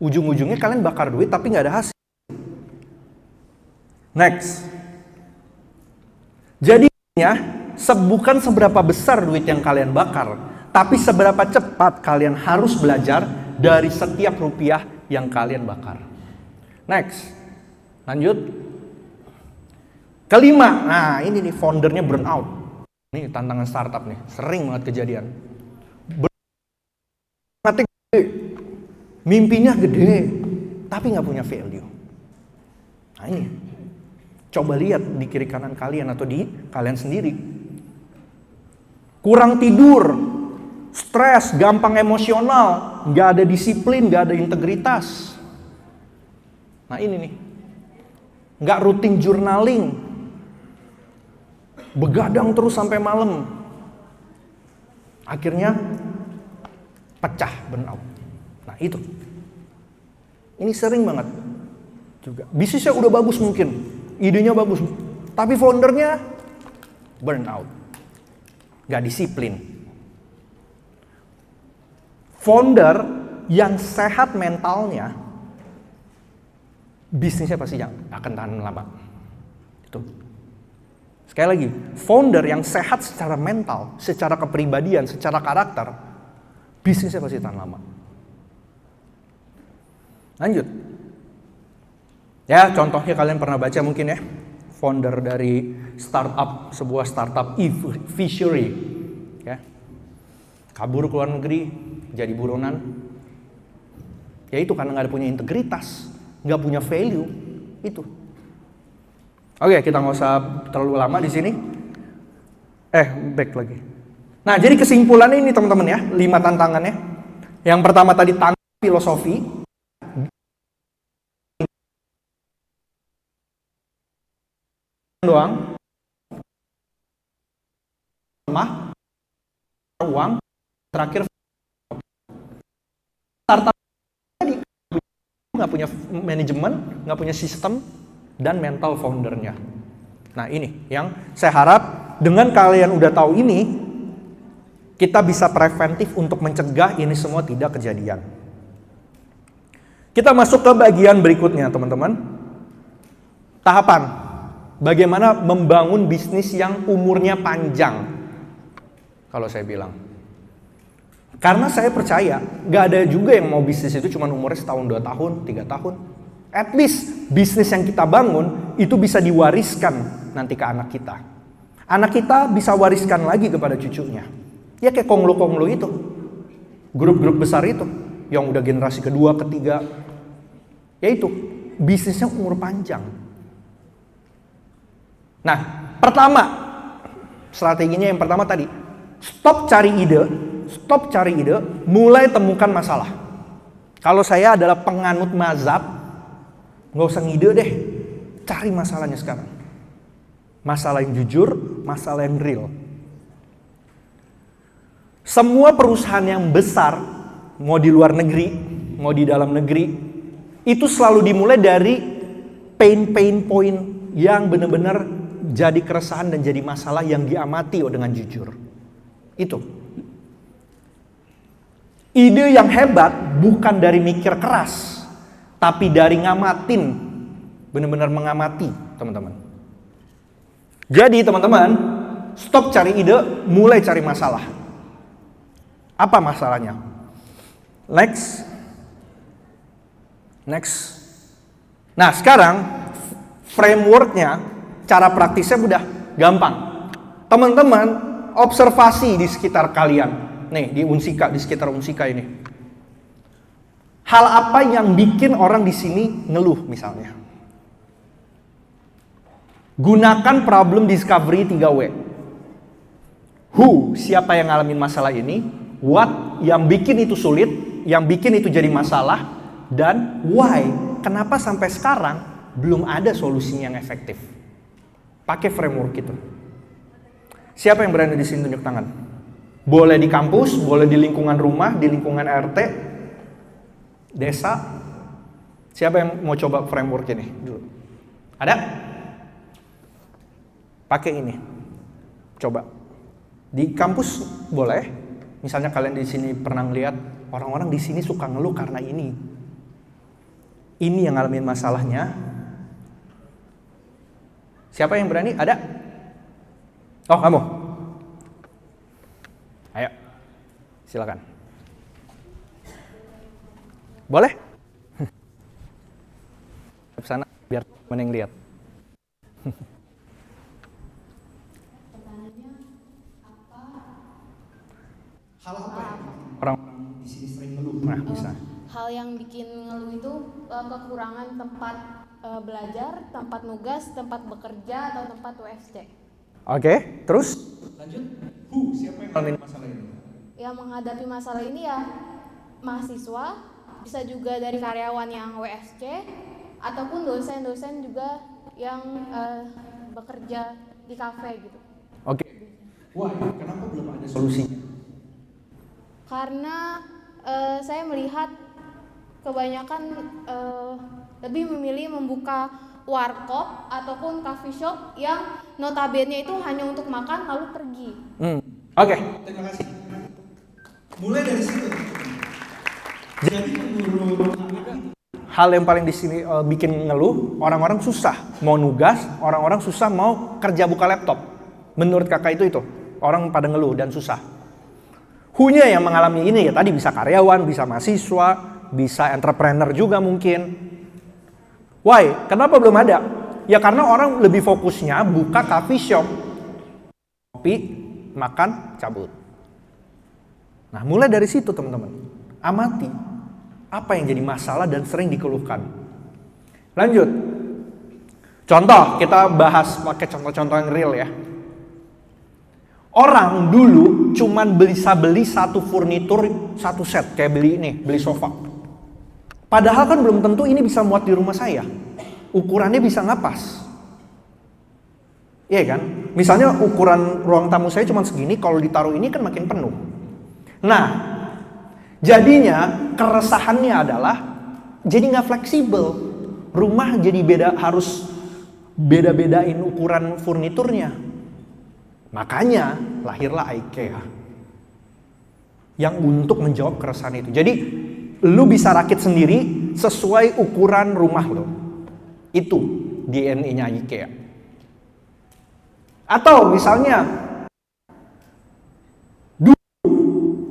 Ujung-ujungnya kalian bakar duit tapi nggak ada hasil. Next. Jadinya bukan seberapa besar duit yang kalian bakar, Tapi seberapa cepat kalian harus belajar dari setiap rupiah yang kalian bakar. Next, lanjut. Kelima, nah ini nih foundernya burnout. Ini tantangan startup nih, sering banget kejadian. Mimpinya gede, tapi nggak punya value. Nah ini, coba lihat di kiri kanan kalian atau di kalian sendiri. Kurang tidur, stres, gampang emosional, nggak ada disiplin, nggak ada integritas. Nah ini nih, nggak rutin journaling, begadang terus sampai malam, akhirnya pecah, burnout. Nah itu, ini sering banget juga. Bisnisnya udah bagus mungkin, idenya bagus, tapi foundernya burnout, nggak disiplin. Founder yang sehat mentalnya, bisnisnya pasti akan tahan lama. Itu. Sekali lagi, founder yang sehat secara mental, secara kepribadian, secara karakter, bisnisnya pasti tahan lama. Lanjut. Ya, contohnya kalian pernah baca mungkin ya. Founder dari startup, sebuah startup e-fishery. Ya. Kabur ke luar negeri, jadi buronan. Ya itu karena nggak punya integritas, nggak punya value. Itu. Oke, kita nggak usah terlalu lama di sini. Back lagi. Nah, jadi kesimpulannya ini teman-teman ya, 5 tantangannya. Yang pertama tadi tantangan filosofi. Doang. Lemah. Uang. Terakhir startup nggak punya manajemen, nggak punya sistem, dan mental foundernya. Nah ini yang saya harap dengan kalian udah tahu ini, kita bisa preventif untuk mencegah ini semua tidak kejadian. Kita masuk ke bagian berikutnya teman-teman. Tahapan. Bagaimana membangun bisnis yang umurnya panjang. Kalau saya bilang. Karena saya percaya, gak ada juga yang mau bisnis itu cuma umurnya setahun, 2 tahun, 3 tahun. At least bisnis yang kita bangun itu bisa diwariskan nanti ke anak kita. Anak kita bisa wariskan lagi kepada cucunya. Ya kayak konglo-konglo itu. Grup-grup besar itu. Yang udah generasi kedua, ketiga. Yaitu bisnisnya umur panjang. Nah, pertama, strateginya yang pertama tadi, stop cari ide, mulai temukan masalah. Kalau saya adalah penganut mazhab, nggak usah ngide deh, cari masalahnya sekarang. Masalah yang jujur, masalah yang real. Semua perusahaan yang besar, mau di luar negeri, mau di dalam negeri, itu selalu dimulai dari pain point yang benar-benar jadi keresahan dan jadi masalah yang diamati dengan jujur. Itu. Ide yang hebat bukan dari mikir keras, tapi dari ngamatin, benar-benar mengamati, teman-teman. Jadi teman-teman, stop cari ide, mulai cari masalah. Apa masalahnya? Next. Nah sekarang frameworknya, cara praktisnya udah gampang. Teman-teman observasi di sekitar kalian. Nih di Unsika, di sekitar Unsika ini. Hal apa yang bikin orang di sini ngeluh misalnya? Gunakan problem discovery 3W. Who, siapa yang ngalamin masalah ini? What, yang bikin itu sulit, yang bikin itu jadi masalah, dan why, kenapa sampai sekarang belum ada solusinya yang efektif. Pakai framework itu. Siapa yang berani di sini tunjuk tangan? Boleh di kampus, boleh di lingkungan rumah, di lingkungan RT, desa. Siapa yang mau coba framework ini dulu? Ada? Pakai ini. Coba. Di kampus boleh. Misalnya kalian di sini pernah lihat orang-orang di sini suka ngeluh karena ini. Ini yang ngalamin masalahnya. Siapa yang berani? Ada? Oh, kamu. Ayo. Silakan. Boleh? Ke sana biar teman yang lihat. Pertanyaannya apa? Hal apa ya? Orang di sini sering ngeluh. Nah, bisa. Hal yang bikin ngeluh itu kekurangan tempat belajar, tempat nugas, tempat bekerja, atau tempat UFC. Oke, terus? Lanjut. Siapa yang ngalamin masalah ini? Yang menghadapi masalah ini ya mahasiswa, bisa juga dari karyawan yang WFC, ataupun dosen-dosen juga yang bekerja di kafe gitu. Oke. Wah, kenapa belum ada solusinya? Karena saya melihat kebanyakan lebih memilih membuka warkop ataupun coffee shop yang notabene itu hanya untuk makan lalu pergi. Oke. Terima kasih. Mulai dari situ. Jadi menurut hal yang paling di sini bikin ngeluh, orang-orang susah mau nugas, orang-orang susah mau kerja buka laptop. Menurut kakak itu orang pada ngeluh dan susah. Who-nya yang mengalami ini ya tadi bisa karyawan, bisa mahasiswa, bisa entrepreneur juga mungkin. Why? Kenapa belum ada? Ya karena orang lebih fokusnya buka coffee shop, kopi, makan, cabut. Nah, mulai dari situ teman-teman. Amati apa yang jadi masalah dan sering dikeluhkan. Lanjut. Contoh, kita bahas pakai contoh-contoh yang real ya. Orang dulu cuman bisa beli satu furnitur, satu set, kayak beli sofa. Padahal kan belum tentu ini bisa muat di rumah saya. Ukurannya bisa nggak pas. Iya kan? Misalnya ukuran ruang tamu saya cuma segini, kalau ditaruh ini kan makin penuh. Nah, jadinya keresahannya adalah jadi nggak fleksibel. Rumah jadi harus beda-bedain ukuran furniturnya. Makanya lahirlah IKEA yang untuk menjawab keresahan itu. Jadi lu bisa rakit sendiri sesuai ukuran rumah lo. Itu DNA-nya IKEA. Atau misalnya dulu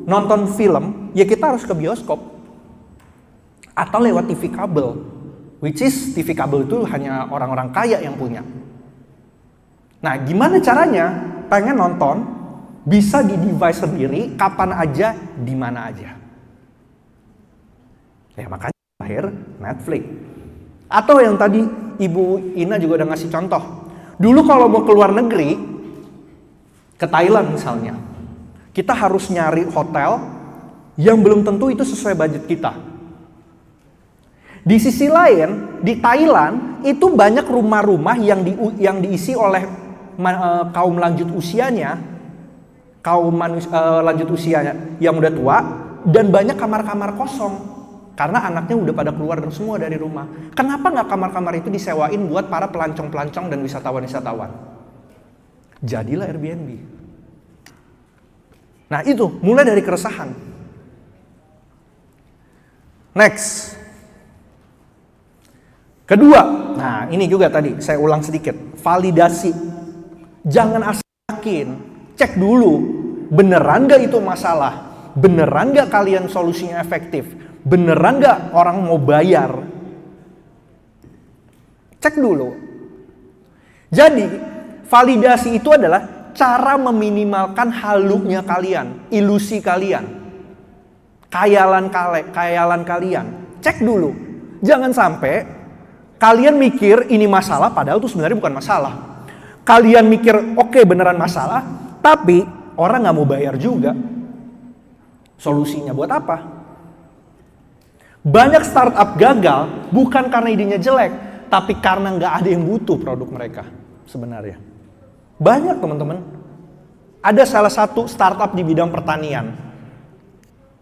nonton film, ya kita harus ke bioskop. Atau lewat TV kabel. Which is TV kabel itu hanya orang-orang kaya yang punya. Nah, gimana caranya pengen nonton bisa di device sendiri kapan aja, di mana aja. Ya makanya lahir Netflix. Atau yang tadi Ibu Ina juga udah ngasih contoh. Dulu kalau mau keluar negeri, ke Thailand misalnya, kita harus nyari hotel yang belum tentu itu sesuai budget kita. Di sisi lain, di Thailand itu banyak rumah-rumah yang diisi oleh kaum lanjut usianya, lanjut usianya yang udah tua, dan banyak kamar-kamar kosong. Karena anaknya udah pada keluar semua dari rumah. Kenapa nggak kamar-kamar itu disewain buat para pelancong-pelancong dan wisatawan-wisatawan? Jadilah Airbnb. Nah itu, mulai dari keresahan. Next. Kedua, nah ini juga tadi saya ulang sedikit. Validasi. Jangan asal yakin. Cek dulu, beneran nggak itu masalah? Beneran nggak kalian solusinya efektif? Beneran gak orang mau bayar? Cek dulu. Jadi, validasi itu adalah cara meminimalkan halunya kalian, ilusi kalian, khayalan kalian. Cek dulu. Jangan sampai kalian mikir ini masalah padahal itu sebenarnya bukan masalah. Kalian mikir oke, beneran masalah, tapi orang gak mau bayar juga. Solusinya buat apa? Banyak startup gagal bukan karena idenya jelek, tapi karena nggak ada yang butuh produk mereka sebenarnya. Banyak teman-teman. Ada salah satu startup di bidang pertanian.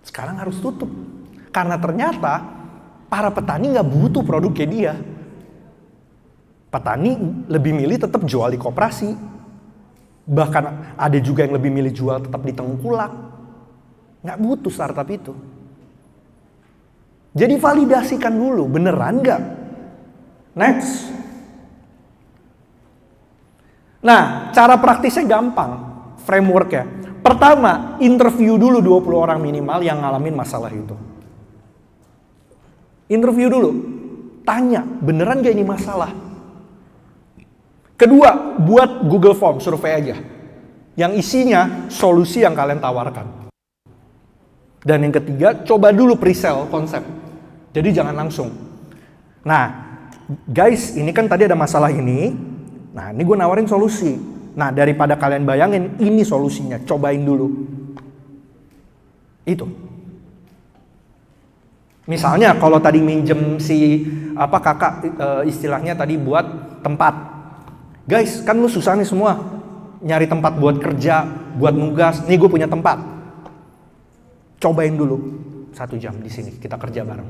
Sekarang harus tutup. Karena ternyata para petani nggak butuh produknya dia. Petani lebih milih tetap jual di koperasi. Bahkan ada juga yang lebih milih jual tetap di tengkulak. Nggak butuh startup itu. Jadi validasikan dulu, beneran nggak? Next. Nah, cara praktisnya gampang, frameworknya. Pertama, interview dulu 20 orang minimal yang ngalamin masalah itu. Interview dulu. Tanya, beneran gak ini masalah? Kedua, buat Google Form, survei aja. Yang isinya solusi yang kalian tawarkan. Dan yang ketiga, coba dulu pre-sale konsep. Jadi jangan langsung. Nah, guys, ini kan tadi ada masalah ini. Nah, ini gue nawarin solusi. Nah, daripada kalian bayangin, ini solusinya. Cobain dulu. Itu. Misalnya, kalau tadi minjem si kakak istilahnya tadi buat tempat. Guys, kan lu susah nih semua. Nyari tempat buat kerja, buat nugas. Nih gue punya tempat. Cobain dulu 1 jam di sini. Kita kerja bareng.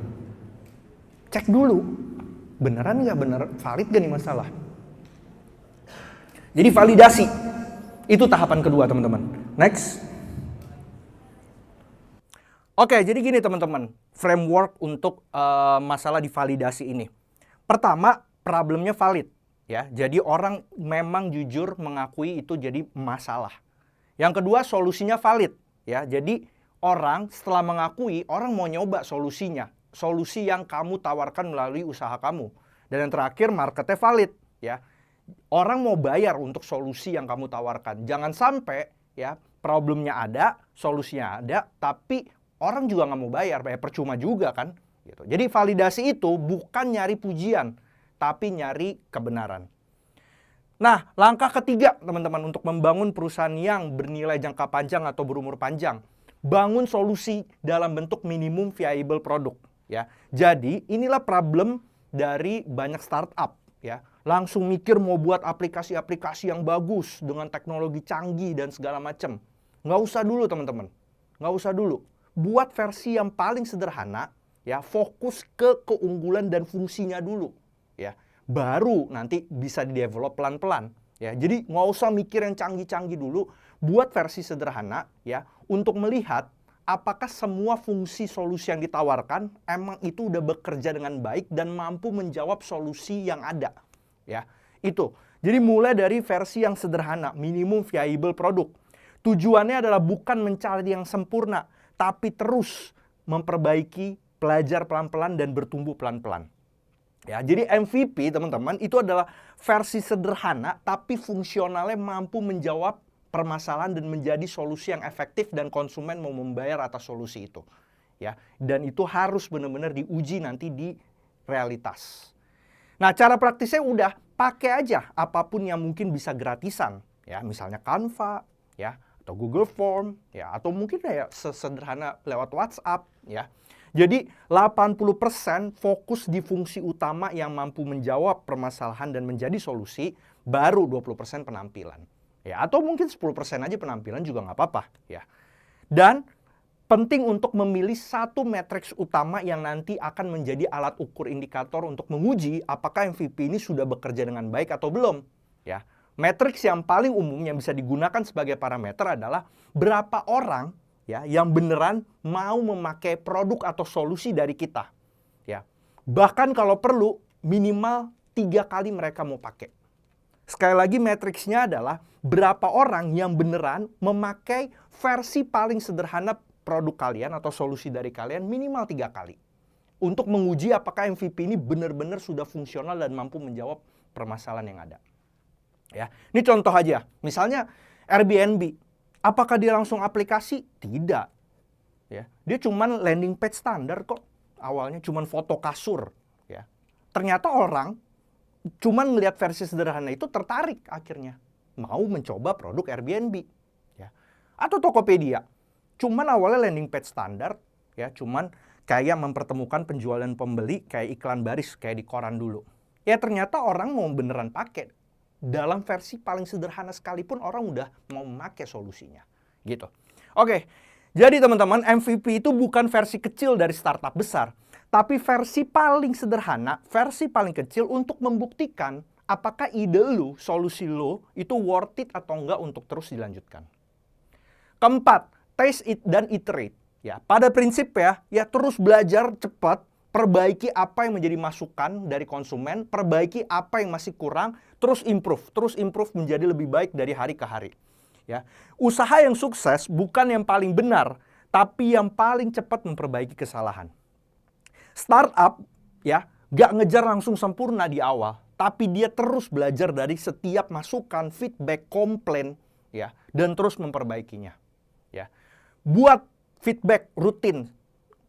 Cek dulu. Beneran nggak bener, valid gak nih masalah? Jadi validasi, itu tahapan kedua teman-teman. Next. Oke, jadi gini teman-teman, framework untuk masalah divalidasi ini. Pertama, problemnya valid. Ya, jadi orang memang jujur mengakui itu jadi masalah. Yang kedua, solusinya valid. Ya, jadi orang setelah mengakui, orang mau nyoba solusinya. Solusi yang kamu tawarkan melalui usaha kamu. Dan yang terakhir, marketnya valid, ya. Orang mau bayar untuk solusi yang kamu tawarkan. Jangan sampai ya problemnya ada, solusinya ada, tapi orang juga nggak mau bayar, percuma juga kan. Gitu. Jadi validasi itu bukan nyari pujian, tapi nyari kebenaran. Nah, langkah ketiga teman-teman untuk membangun perusahaan yang bernilai jangka panjang atau berumur panjang. Bangun solusi dalam bentuk minimum viable product. Ya, jadi inilah problem dari banyak startup. Ya, langsung mikir mau buat aplikasi-aplikasi yang bagus dengan teknologi canggih dan segala macam. Nggak usah dulu teman-teman, nggak usah dulu. Buat versi yang paling sederhana, ya fokus ke keunggulan dan fungsinya dulu. Ya, baru nanti bisa di-develop pelan-pelan. Ya, jadi nggak usah mikir yang canggih-canggih dulu. Buat versi sederhana, ya untuk melihat apakah semua fungsi solusi yang ditawarkan emang itu udah bekerja dengan baik dan mampu menjawab solusi yang ada. Ya, itu. Jadi mulai dari versi yang sederhana, minimum viable product. Tujuannya adalah bukan mencari yang sempurna, tapi terus memperbaiki, belajar pelan-pelan dan bertumbuh pelan-pelan. Ya, jadi MVP teman-teman itu adalah versi sederhana tapi fungsionalnya mampu menjawab permasalahan dan menjadi solusi yang efektif dan konsumen mau membayar atas solusi itu. Ya, dan itu harus benar-benar diuji nanti di realitas. Nah, cara praktisnya udah pakai aja apapun yang mungkin bisa gratisan, ya, misalnya Canva, ya, atau Google Form, ya, atau mungkin ya sesederhana lewat WhatsApp, ya. Jadi 80% fokus di fungsi utama yang mampu menjawab permasalahan dan menjadi solusi, baru 20% penampilan. Ya, atau mungkin 10% aja penampilan juga nggak apa-apa. Ya. Dan penting untuk memilih satu matriks utama yang nanti akan menjadi alat ukur indikator untuk menguji apakah MVP ini sudah bekerja dengan baik atau belum. Ya. Matriks yang paling umum yang bisa digunakan sebagai parameter adalah berapa orang ya yang beneran mau memakai produk atau solusi dari kita. Ya. Bahkan kalau perlu minimal 3 kali mereka mau pakai. Sekali lagi matriksnya adalah berapa orang yang beneran memakai versi paling sederhana produk kalian atau solusi dari kalian minimal 3 kali. Untuk menguji apakah MVP ini benar-benar sudah fungsional dan mampu menjawab permasalahan yang ada. Ya, ini contoh aja. Misalnya Airbnb. Apakah dia langsung aplikasi? Tidak. Ya, dia cuman landing page standar kok. Awalnya cuman foto kasur. Ya. Ternyata orang cuman ngelihat versi sederhana itu tertarik akhirnya mau mencoba produk Airbnb, ya. Atau Tokopedia, cuman awalnya landing page standar, ya, cuman kayak mempertemukan penjual dan pembeli kayak iklan baris kayak di koran dulu. Ya ternyata orang mau beneran pakai dalam versi paling sederhana sekalipun orang udah mau memakai solusinya, gitu. Oke, jadi teman-teman MVP itu bukan versi kecil dari startup besar. Tapi versi paling sederhana, versi paling kecil untuk membuktikan apakah ide lu, solusi lu itu worth it atau enggak untuk terus dilanjutkan. Keempat, taste it dan iterate. Ya, pada prinsip ya terus belajar cepat, perbaiki apa yang menjadi masukan dari konsumen, perbaiki apa yang masih kurang, terus improve menjadi lebih baik dari hari ke hari. Ya, usaha yang sukses bukan yang paling benar, tapi yang paling cepat memperbaiki kesalahan. Startup ya, gak ngejar langsung sempurna di awal, tapi dia terus belajar dari setiap masukan, feedback, komplain, ya, dan terus memperbaikinya. Ya, buat feedback rutin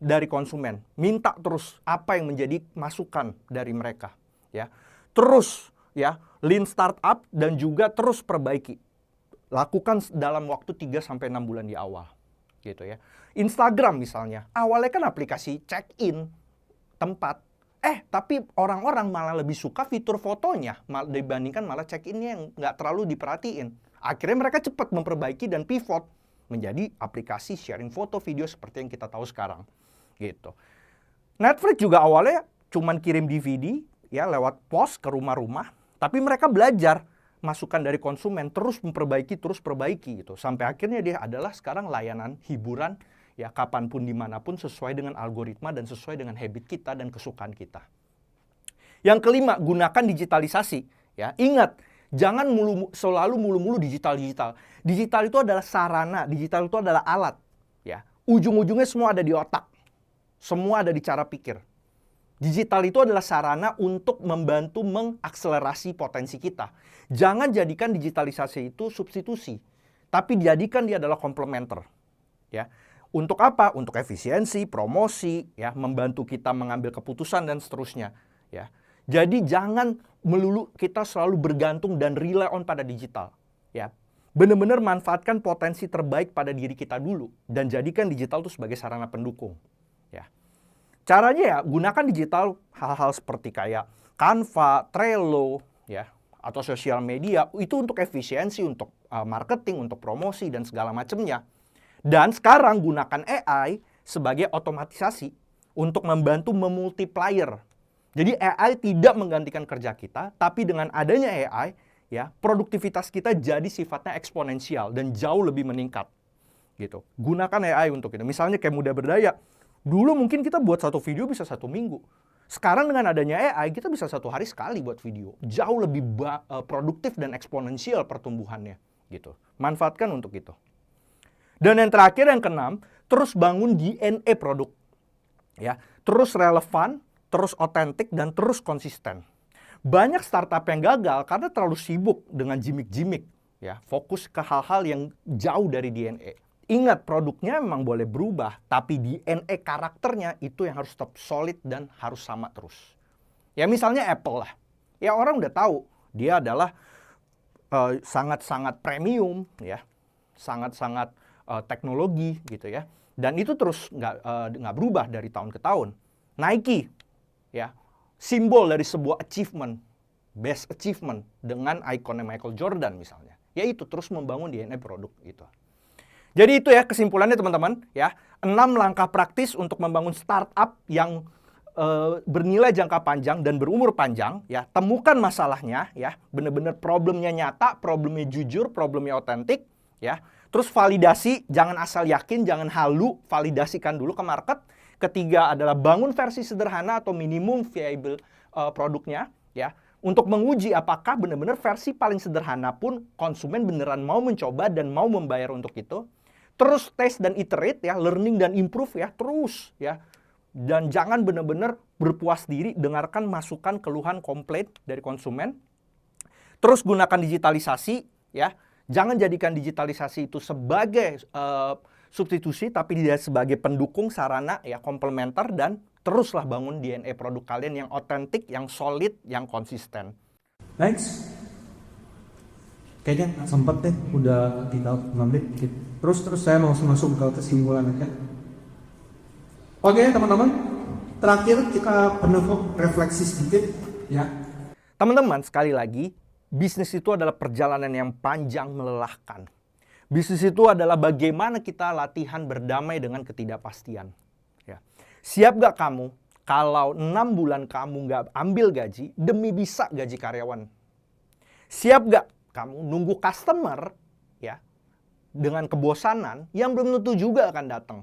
dari konsumen, minta terus apa yang menjadi masukan dari mereka. Ya, terus ya, lean startup dan juga terus perbaiki. Lakukan dalam waktu 3-6 bulan di awal. Gitu ya. Instagram misalnya, awalnya kan aplikasi check-in tempat. Tapi orang-orang malah lebih suka fitur fotonya dibandingkan malah check-innya yang nggak terlalu diperhatiin. Akhirnya mereka cepat memperbaiki dan pivot menjadi aplikasi sharing foto video seperti yang kita tahu sekarang. Gitu. Netflix juga awalnya cuman kirim DVD ya lewat pos ke rumah-rumah, tapi mereka belajar masukan dari konsumen, terus memperbaiki, terus perbaiki gitu. Sampai akhirnya dia adalah sekarang layanan hiburan ya kapanpun dimanapun sesuai dengan algoritma dan sesuai dengan habit kita dan kesukaan kita. Yang kelima, gunakan digitalisasi. Ya, ingat, jangan selalu mulu-mulu digital. Digital itu adalah sarana, digital itu adalah alat. Ya, ujung-ujungnya semua ada di otak, semua ada di cara pikir. Digital itu adalah sarana untuk membantu mengakselerasi potensi kita. Jangan jadikan digitalisasi itu substitusi, tapi jadikan dia adalah komplementer. Ya. Untuk apa? Untuk efisiensi, promosi, ya, membantu kita mengambil keputusan dan seterusnya. Ya. Jadi jangan melulu kita selalu bergantung dan rely on pada digital. Ya. Benar-benar manfaatkan potensi terbaik pada diri kita dulu dan jadikan digital itu sebagai sarana pendukung. Ya. Caranya ya gunakan digital hal-hal seperti kayak Canva, Trello, ya, atau sosial media itu untuk efisiensi, untuk marketing, untuk promosi dan segala macamnya. Dan sekarang gunakan AI sebagai otomatisasi untuk membantu memultiplier. Jadi AI tidak menggantikan kerja kita, tapi dengan adanya AI, ya, produktivitas kita jadi sifatnya eksponensial dan jauh lebih meningkat. Gitu. Gunakan AI untuk itu. Misalnya kayak Muda Berdaya. Dulu mungkin kita buat satu video bisa 1 minggu. Sekarang dengan adanya AI, kita bisa 1 hari sekali buat video. Jauh lebih produktif dan eksponensial pertumbuhannya. Gitu. Manfaatkan untuk itu. Dan yang terakhir, yang keenam, terus bangun DNA produk. Ya, terus relevan, terus otentik, dan terus konsisten. Banyak startup yang gagal karena terlalu sibuk dengan gimmick-gimmick. Ya, fokus ke hal-hal yang jauh dari DNA. Ingat, produknya memang boleh berubah, tapi DNA karakternya itu yang harus tetap solid dan harus sama terus. Ya misalnya Apple lah. Ya orang udah tahu, dia adalah sangat-sangat premium, ya, sangat-sangat teknologi gitu ya. Dan itu terus nggak berubah dari tahun ke tahun. Nike, ya, simbol dari sebuah achievement, best achievement dengan ikonnya Michael Jordan misalnya. Yaitu terus membangun DNA produk gitu. Jadi itu ya kesimpulannya teman-teman ya. 6 langkah praktis untuk membangun startup yang bernilai jangka panjang dan berumur panjang ya. Temukan masalahnya ya. Benar-benar problemnya nyata, problemnya jujur, problemnya otentik ya. Terus validasi, jangan asal yakin, jangan halu, validasikan dulu ke market. Ketiga adalah bangun versi sederhana atau minimum viable produknya ya. Untuk menguji apakah benar-benar versi paling sederhana pun konsumen beneran mau mencoba dan mau membayar untuk itu. Terus test dan iterate ya, learning dan improve ya, terus ya. Dan jangan benar-benar berpuas diri, dengarkan masukan, keluhan, komplain dari konsumen. Terus gunakan digitalisasi ya. Jangan jadikan digitalisasi itu sebagai substitusi, tapi dia sebagai pendukung, sarana ya, komplementer, dan teruslah bangun DNA produk kalian yang otentik, yang solid, yang konsisten. Next. Kayaknya nggak sempet deh, udah tinggal 5 menit. Terus saya langsung masuk ke kesimpulan aja. Oke teman-teman, terakhir kita penutup refleksi sedikit ya. Teman-teman, sekali lagi, bisnis itu adalah perjalanan yang panjang melelahkan. Bisnis itu adalah bagaimana kita latihan berdamai dengan ketidakpastian. Ya. Siap gak kamu kalau 6 bulan kamu gak ambil gaji demi bisa gaji karyawan? Siap gak kamu nunggu customer ya dengan kebosanan yang belum tentu juga akan datang?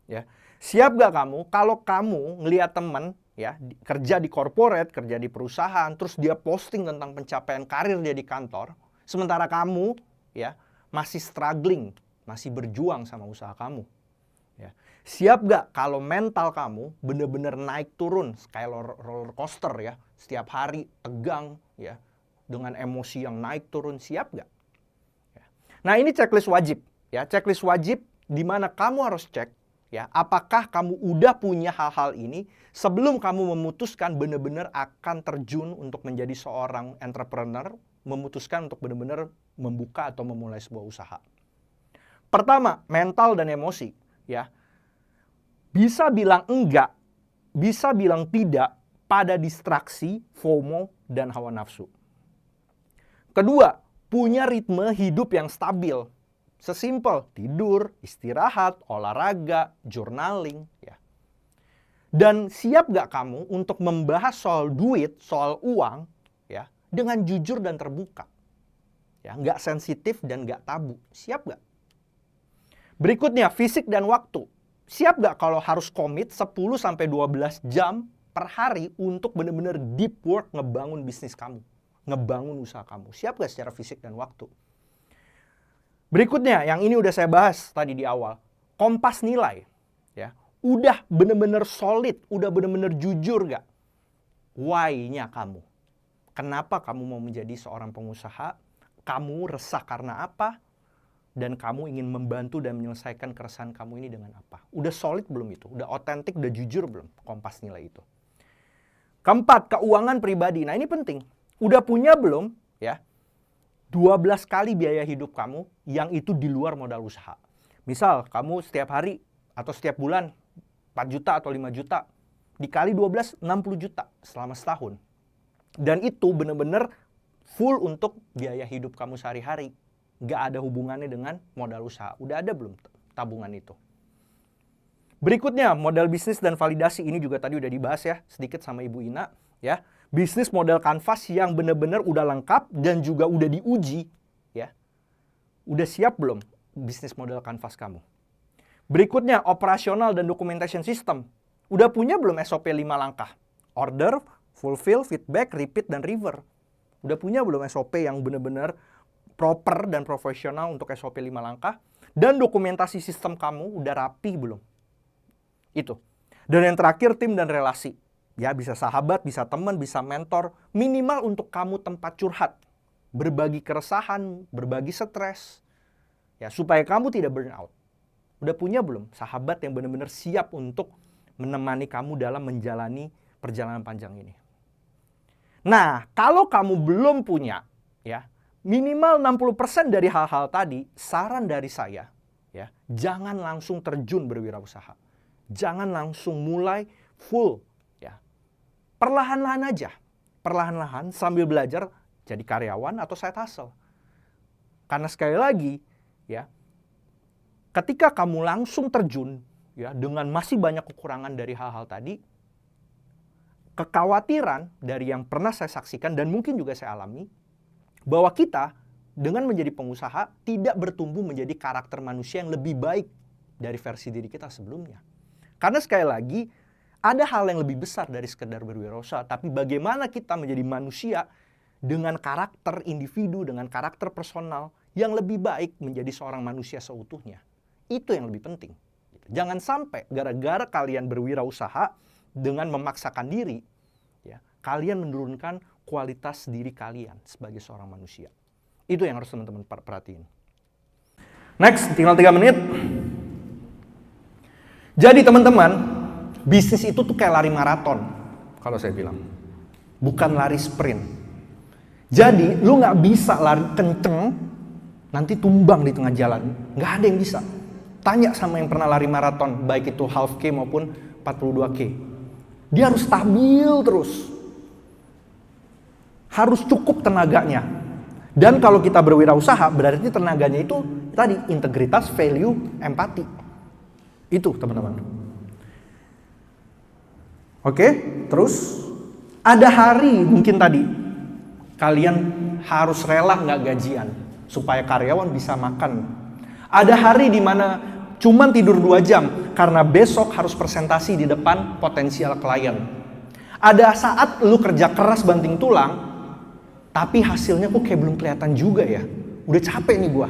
Ya. Siap gak kamu kalau kamu ngelihat teman ya kerja di corporate, kerja di perusahaan, terus dia posting tentang pencapaian karir dia di kantor, sementara kamu ya masih struggling, masih berjuang sama usaha kamu? Ya. Siap gak kalau mental kamu bener-bener naik turun kayak roller coaster ya, setiap hari tegang ya, dengan emosi yang naik turun, siap gak? Ya. Nah ini checklist wajib ya, checklist wajib di mana kamu harus cek ya, apakah kamu udah punya hal-hal ini sebelum kamu memutuskan bener-bener akan terjun untuk menjadi seorang entrepreneur, memutuskan untuk bener-bener membuka atau memulai sebuah usaha. Pertama, mental dan emosi ya. Bisa bilang enggak, bisa bilang tidak pada distraksi, FOMO, dan hawa nafsu. Kedua, punya ritme hidup yang stabil. Sesimpel tidur, istirahat, olahraga, journaling ya. Dan siap gak kamu untuk membahas soal duit, soal uang ya, dengan jujur dan terbuka. Ya, nggak sensitif dan nggak tabu. Siap gak? Berikutnya, fisik dan waktu. Siap gak kalau harus komit 10-12 jam per hari untuk benar-benar deep work ngebangun bisnis kamu, ngebangun usaha kamu? Siap gak secara fisik dan waktu? Berikutnya, yang ini udah saya bahas tadi di awal. Kompas nilai. Ya, udah benar-benar solid, udah benar-benar jujur gak? Why-nya kamu. Kenapa kamu mau menjadi seorang pengusaha? Kamu resah karena apa? Dan kamu ingin membantu dan menyelesaikan keresahan kamu ini dengan apa? Udah solid belum itu? Udah otentik, udah jujur belum kompas nilai itu? Keempat, keuangan pribadi. Nah ini penting. Udah punya belum ya 12 kali biaya hidup kamu yang itu di luar modal usaha? Misal kamu setiap hari atau setiap bulan 4 juta atau 5 juta. Dikali 12, 60 juta selama setahun. Dan itu benar-benar full untuk biaya hidup kamu sehari-hari. Nggak ada hubungannya dengan modal usaha. Udah ada belum tabungan itu? Berikutnya, modal bisnis dan validasi. Ini juga tadi udah dibahas ya, sedikit sama Ibu Ina. Ya, bisnis model kanvas yang benar-benar udah lengkap dan juga udah diuji. Ya, udah siap belum bisnis model kanvas kamu? Berikutnya, operasional dan documentation system. Udah punya belum SOP 5 langkah? Order, fulfill, feedback, repeat, dan river. Udah punya belum SOP yang benar-benar proper dan profesional untuk SOP 5 langkah? Dan dokumentasi sistem kamu udah rapi belum? Itu. Dan yang terakhir, tim dan relasi. Ya, bisa sahabat, bisa teman, bisa mentor. Minimal untuk kamu tempat curhat. Berbagi keresahan, berbagi stres. Ya, supaya kamu tidak burn out. Udah punya belum sahabat yang benar-benar siap untuk menemani kamu dalam menjalani perjalanan panjang ini? Nah, kalau kamu belum punya, ya, minimal 60% dari hal-hal tadi, saran dari saya, ya, jangan langsung terjun berwirausaha. Jangan langsung mulai full, ya. Perlahan-lahan aja. Perlahan-lahan sambil belajar jadi karyawan atau side hustle. Karena sekali lagi, ya, ketika kamu langsung terjun, ya, dengan masih banyak kekurangan dari hal-hal tadi, kekhawatiran dari yang pernah saya saksikan dan mungkin juga saya alami, bahwa kita dengan menjadi pengusaha tidak bertumbuh menjadi karakter manusia yang lebih baik dari versi diri kita sebelumnya. Karena sekali lagi, ada hal yang lebih besar dari sekedar berwirausaha, tapi bagaimana kita menjadi manusia dengan karakter individu, dengan karakter personal yang lebih baik menjadi seorang manusia seutuhnya. Itu yang lebih penting. Jangan sampai gara-gara kalian berwirausaha dengan memaksakan diri, ya, kalian menurunkan kualitas diri kalian sebagai seorang manusia. Itu yang harus teman-teman perhatiin. Next, tinggal 3 menit. Jadi teman-teman, bisnis itu tuh kayak lari maraton, kalau saya bilang. Bukan lari sprint. Jadi, lu nggak bisa lari kenceng, nanti tumbang di tengah jalan. Nggak ada yang bisa. Tanya sama yang pernah lari maraton, baik itu half K maupun 42K. Dia harus stabil terus. Harus cukup tenaganya. Dan kalau kita berwirausaha, berarti tenaganya itu tadi, integritas, value, empati. Itu teman-teman. Oke, terus ada hari mungkin tadi kalian harus rela nggak gajian supaya karyawan bisa makan. Ada hari di mana cuman tidur 2 jam karena besok harus presentasi di depan potensial klien. Ada saat lu kerja keras banting tulang, tapi hasilnya kok kayak belum kelihatan juga ya. Udah capek nih gua.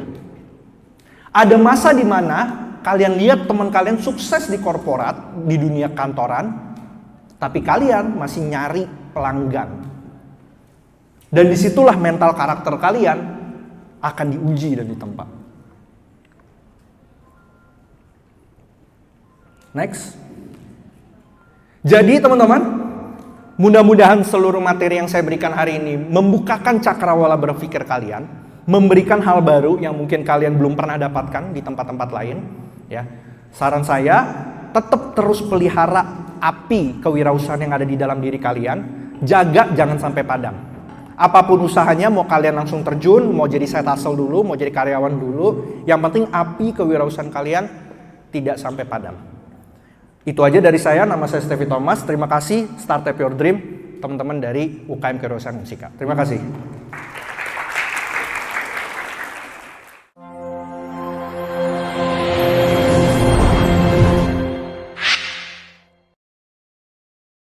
Ada masa di mana kalian lihat teman kalian sukses di korporat, di dunia kantoran, tapi kalian masih nyari pelanggan. Dan disitulah mental karakter kalian akan diuji dan ditempa. Next. Jadi teman-teman, mudah-mudahan seluruh materi yang saya berikan hari ini membukakan cakrawala berpikir kalian, memberikan hal baru yang mungkin kalian belum pernah dapatkan di tempat-tempat lain. Ya, saran saya tetap terus pelihara api kewirausahaan yang ada di dalam diri kalian, jaga jangan sampai padam. Apapun usahanya, mau kalian langsung terjun, mau jadi side hustle dulu, mau jadi karyawan dulu, yang penting api kewirausahaan kalian tidak sampai padam. Itu aja dari saya, nama saya Stevie Thomas. Terima kasih, Start Up Your Dream, teman-teman dari UKM Kewirausahaan Unsika. Terima kasih.